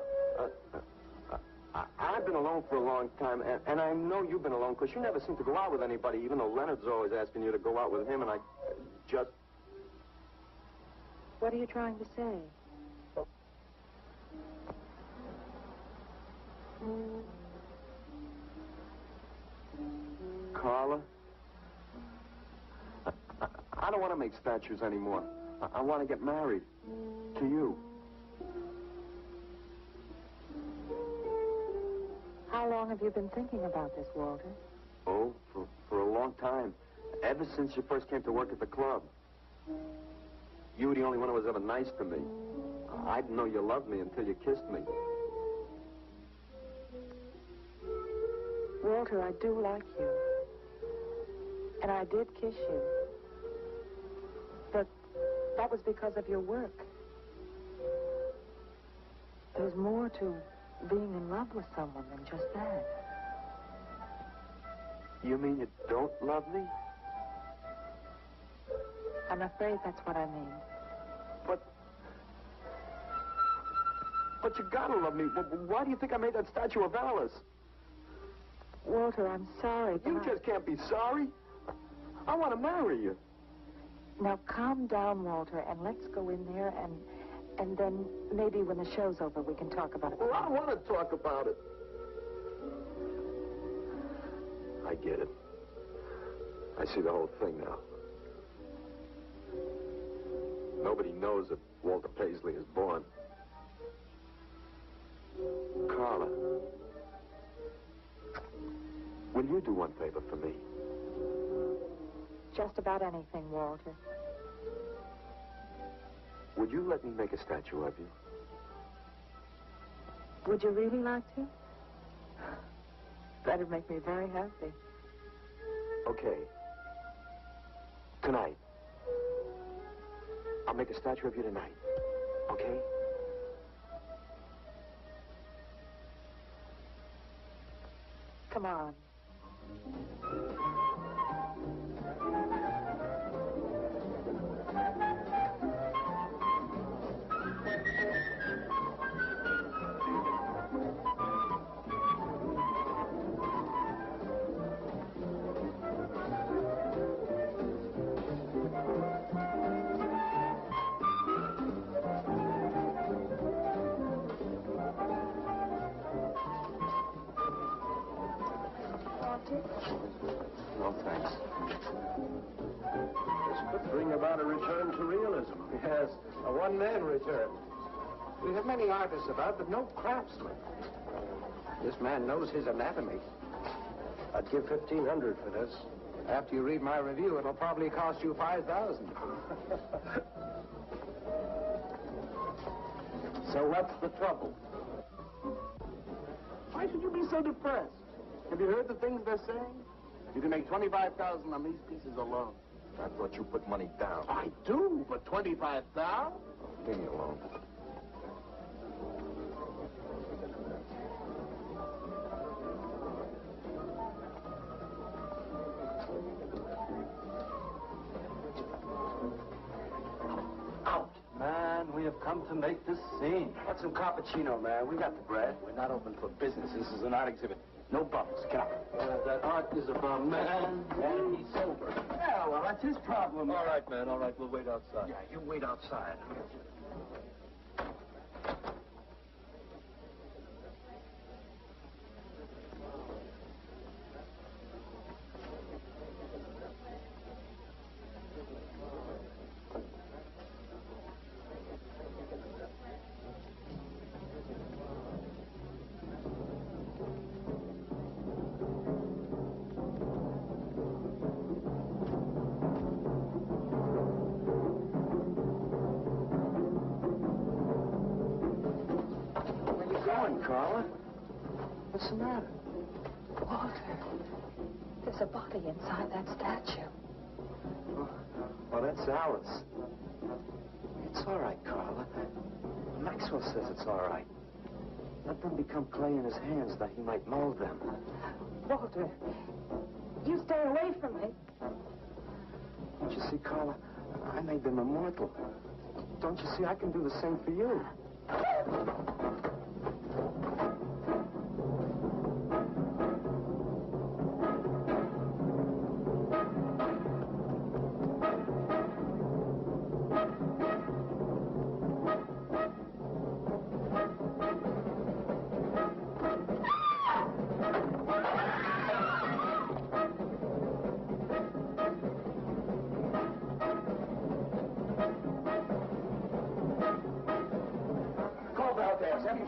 [SPEAKER 5] I've been alone for a long time, and I know you've been alone, because you never seem to go out with anybody, even though Leonard's always asking you to go out with him, and I just...
[SPEAKER 9] What are you trying to say?
[SPEAKER 5] Carla, I don't want to make statues anymore. I want to get married to you.
[SPEAKER 9] How long have you been thinking about this, Walter?
[SPEAKER 5] Oh, for a long time. Ever since you first came to work at the club. You were the only one who was ever nice to me. I didn't know you loved me until you kissed me.
[SPEAKER 9] Walter, I do like you. And I did kiss you. But that was because of your work. There's more to being in love with someone than just that.
[SPEAKER 5] You mean you don't love me?
[SPEAKER 9] I'm afraid that's what I mean.
[SPEAKER 5] But you gotta love me. Why do you think I made that statue of Alice?
[SPEAKER 9] Walter, I'm sorry, but
[SPEAKER 5] You just can't be sorry. I want to marry you.
[SPEAKER 9] Now, calm down, Walter, and let's go in there, and then maybe when the show's over, we can talk about it.
[SPEAKER 5] Well, I don't want to talk about it. I get it. I see the whole thing now. Nobody knows that Walter Paisley is born. Carla, will you do one favor for me?
[SPEAKER 9] Just about anything, Walter.
[SPEAKER 5] Would you let me make a statue of you?
[SPEAKER 9] Would you really like to? That'd make me very happy.
[SPEAKER 5] Okay. Tonight. I'll make a statue of you tonight. Okay?
[SPEAKER 9] Come on.
[SPEAKER 5] No, thanks.
[SPEAKER 10] This could bring about a return to realism. Yes, a one-man return. We have many artists about, but no craftsmen. This man knows his anatomy. I'd give $1,500 for this. After you read my review, it'll probably cost you $5,000. So what's the trouble? Why should you be so depressed? Have you heard the things they're saying? You can make $25,000 on these pieces alone.
[SPEAKER 5] I thought you put money down.
[SPEAKER 10] I do, but $25,000?
[SPEAKER 5] Leave me alone.
[SPEAKER 10] Out. Man, we have come to make this scene. What's some cappuccino, man? We got the bread. We're not open for business. This is an art exhibit. No bubbles. Get out. That art is about man, and he's sober. Yeah, well, that's his problem.
[SPEAKER 5] All right, man. All right. We'll wait outside.
[SPEAKER 10] Yeah, you wait outside. Carla? What's the matter?
[SPEAKER 9] Walter, there's a body inside that statue.
[SPEAKER 5] Oh, that's Alice. It's all right, Carla. Maxwell says it's all right. Let them become clay in his hands that he might mold them.
[SPEAKER 6] Walter, you stay away from me.
[SPEAKER 4] Don't you see, Carla? I made them immortal. Don't you see? I can do the same for you.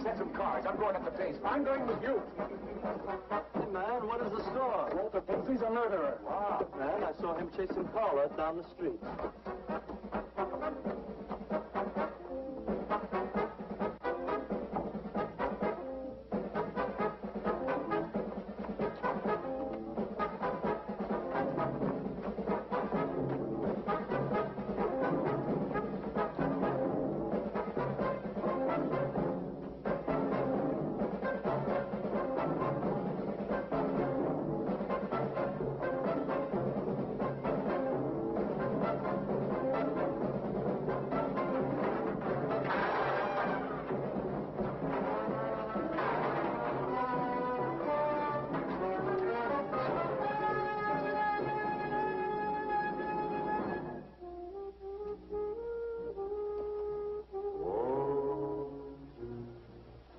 [SPEAKER 4] Set some cars. I'm going up the base. I'm going with you.
[SPEAKER 13] Hey, man, what is the score?
[SPEAKER 4] Walter Paisley's a murderer.
[SPEAKER 13] Ah, man, I saw him chasing Paula down the street.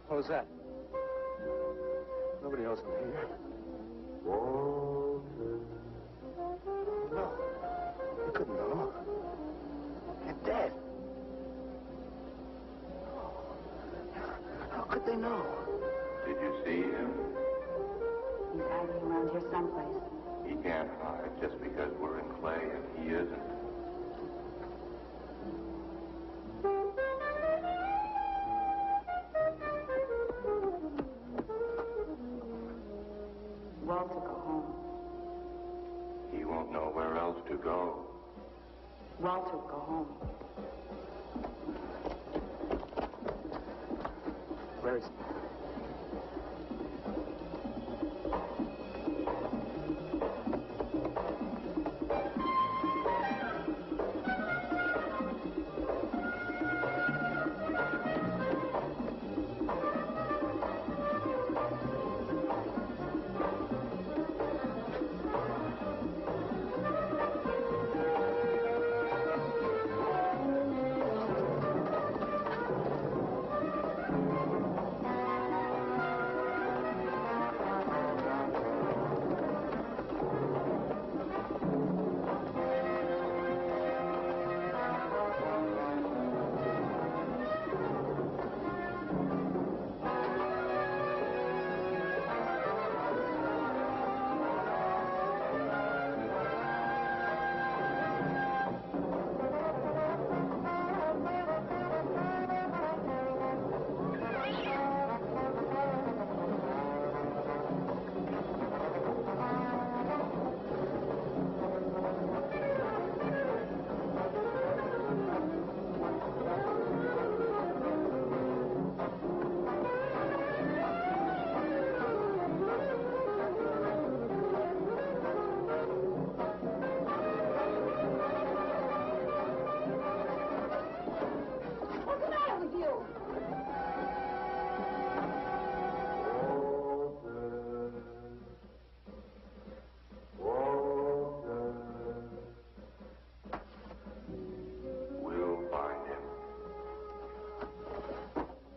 [SPEAKER 4] What was that? Nobody else in here. No. You couldn't know. You're dead. How could they know?
[SPEAKER 5] Did you see him?
[SPEAKER 9] He's hiding around here someplace.
[SPEAKER 5] He can't hide just because we're in clay and he isn't.
[SPEAKER 9] Walter, go home.
[SPEAKER 5] He won't know where else to go.
[SPEAKER 9] Walter, go home.
[SPEAKER 4] Where is he?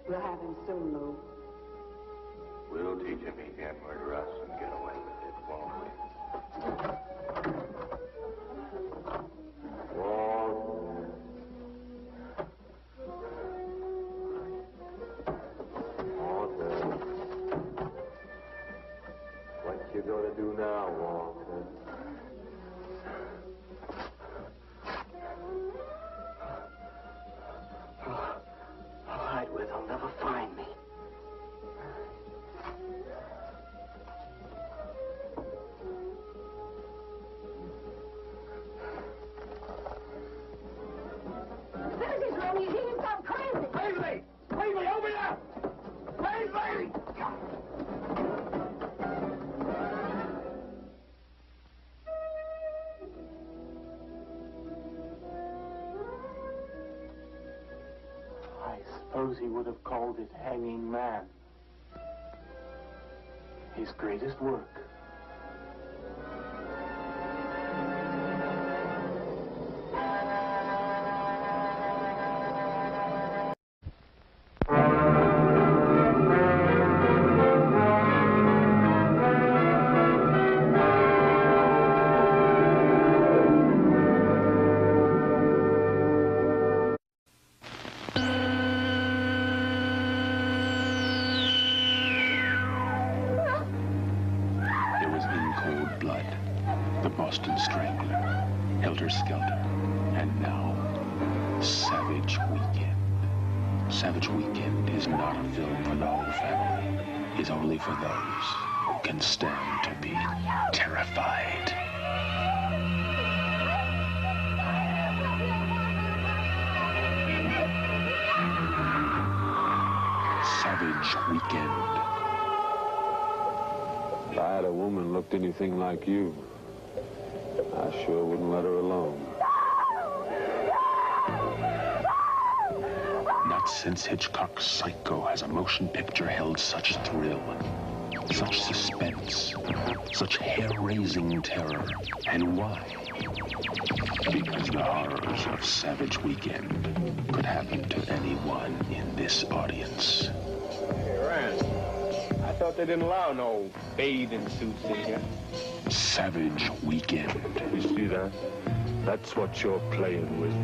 [SPEAKER 9] We'll have him soon, Lou.
[SPEAKER 5] We'll teach him he can't murder us and get away with it, won't we?
[SPEAKER 8] What you gonna do now, Walter?
[SPEAKER 4] I'll hide where they'll never find me. suppose he would have called it Hanging Man. His greatest work.
[SPEAKER 5] Boston Strangler, Helter Skelter, and now, Savage Weekend. Savage Weekend is not a film for the whole family. It's only for those who can stand to be terrified. Savage Weekend.
[SPEAKER 14] If I had a woman looked anything like you, I sure wouldn't let her alone.
[SPEAKER 5] Not since Hitchcock's Psycho has a motion picture held such thrill, such suspense, such hair-raising terror. And why? Because the horrors of Savage Weekend could happen to anyone in this audience.
[SPEAKER 15] Hey, Rand, I thought they didn't allow no bathing suits in here.
[SPEAKER 5] Savage Weekend.
[SPEAKER 14] You see that? That's what you're playing with.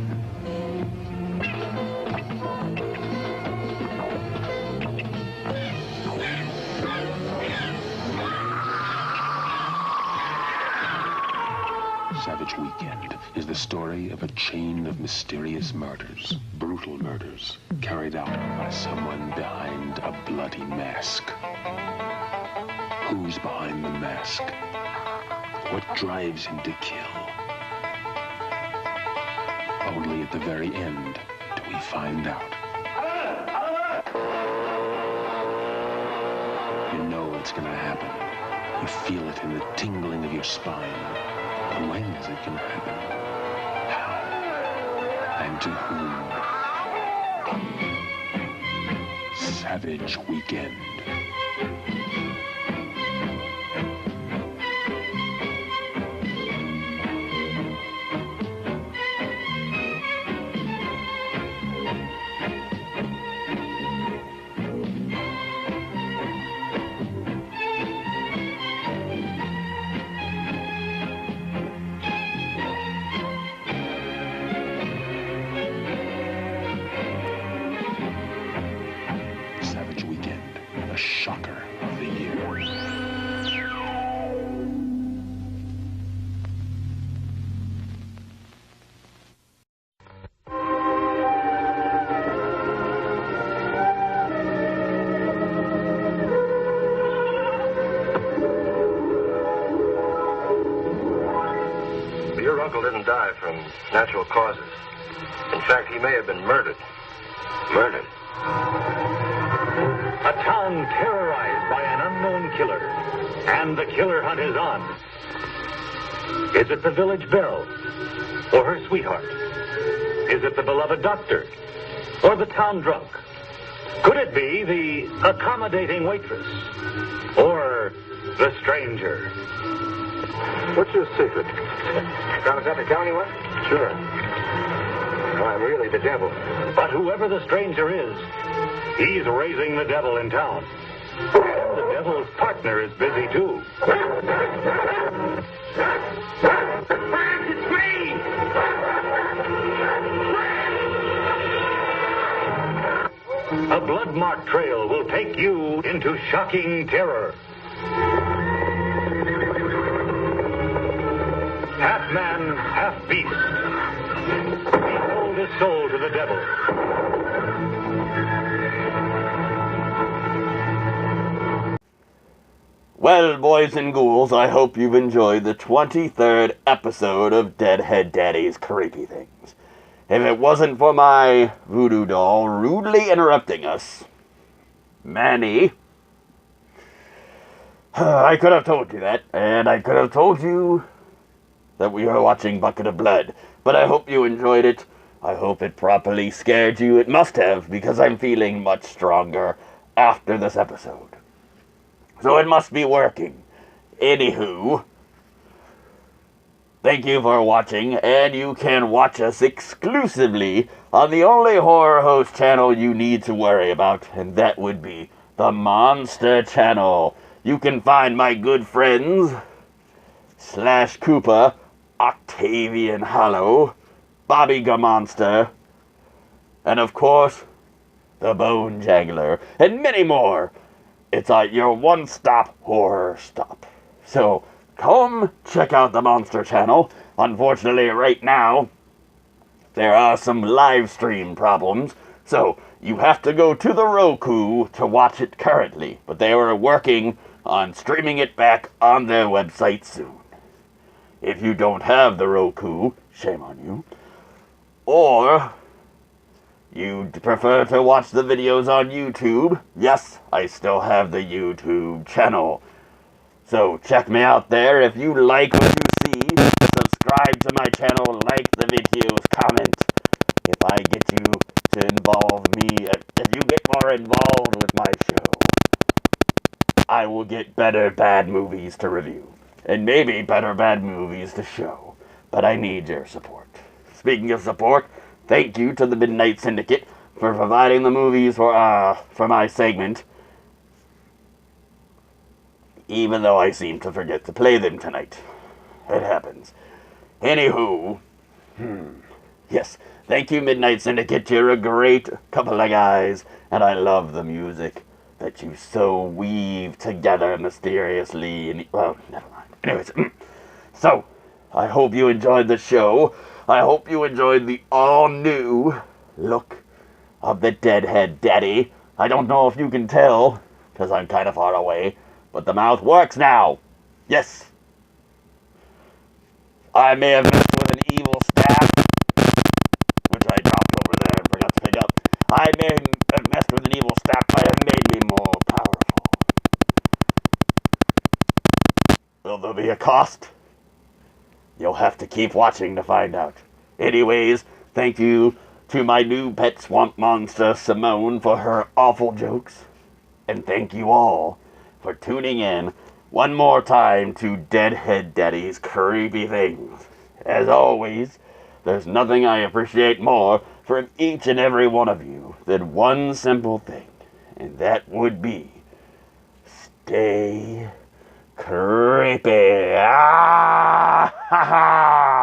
[SPEAKER 5] Savage Weekend is the story of a chain of mysterious murders, brutal murders, carried out by someone behind a bloody mask. Who's behind the mask? What drives him to kill? Only at the very end do we find out. You know it's gonna happen. You feel it in the tingling of your spine. But when is it gonna happen? How? And to whom? Savage Weekend. Shocker of the year.
[SPEAKER 16] Your uncle didn't die from natural causes. In fact, he may have been murdered. Murdered?
[SPEAKER 17] A town terrorized by an unknown killer, and the killer hunt is on. Is it the village belle, or her sweetheart? Is it the beloved doctor, or the town drunk? Could it be the accommodating waitress, or the stranger?
[SPEAKER 16] What's your secret? Connecutter County one? Sure. I'm really the devil.
[SPEAKER 17] But whoever the stranger is, he's raising the devil in town. And the devil's partner is busy, too.
[SPEAKER 16] It's me!
[SPEAKER 17] A blood-marked trail will take you into shocking terror. Half man, half beast. He sold his soul to the devil.
[SPEAKER 2] Well, boys and ghouls, I hope you've enjoyed the 23rd episode of Deadheaddaddy's Creepy Things. If it wasn't for my voodoo doll rudely interrupting us, Manny, I could have told you that, and I could have told you that we are watching Bucket of Blood. But I hope you enjoyed it, I hope it properly scared you. It must have, because I'm feeling much stronger after this episode. So it must be working. Anywho, thank you for watching, and you can watch us exclusively on the only horror host channel you need to worry about, and that would be the Monster Channel. You can find my good friends, Slash Koopa, Octavian Hollow, Bobby Gamonster, and of course, the Bone Jangler, and many more. It's your one-stop horror stop. So, come check out the Monster Channel. Unfortunately, right now, there are some live stream problems, so you have to go to the Roku to watch it currently. But they are working on streaming it back on their website soon. If you don't have the Roku, shame on you. Or you prefer to watch the videos on YouTube, yes, I still have the YouTube channel. So check me out there. If you like what you see, subscribe to my channel, like the videos, comment. If I get you to involve me, if you get more involved with my show, I will get better bad movies to review. And maybe better bad movies to show. But I need your support. Speaking of support, thank you to the Midnight Syndicate for providing the movies for my segment. Even though I seem to forget to play them tonight. It happens. Anywho, yes, thank you, Midnight Syndicate. You're a great couple of guys, and I love the music that you so weave together mysteriously. And, well, never mind. Anyways, so, I hope you enjoyed the show. I hope you enjoyed the all-new look of the Deadheaddaddy. I don't know if you can tell, because I'm kind of far away, but the mouth works now. Yes. I may have messed with an evil staff, which I dropped over there and forgot to pick up. I may have messed with an evil staff, but it made me more powerful. Will there be a cost? You'll have to keep watching to find out. Anyways, thank you to my new pet swamp monster, Simone, for her awful jokes. And thank you all for tuning in one more time to Deadheaddaddy's Creepy Things. As always, there's nothing I appreciate more from each and every one of you than one simple thing, and that would be stay creepy. Ah, ha, ha.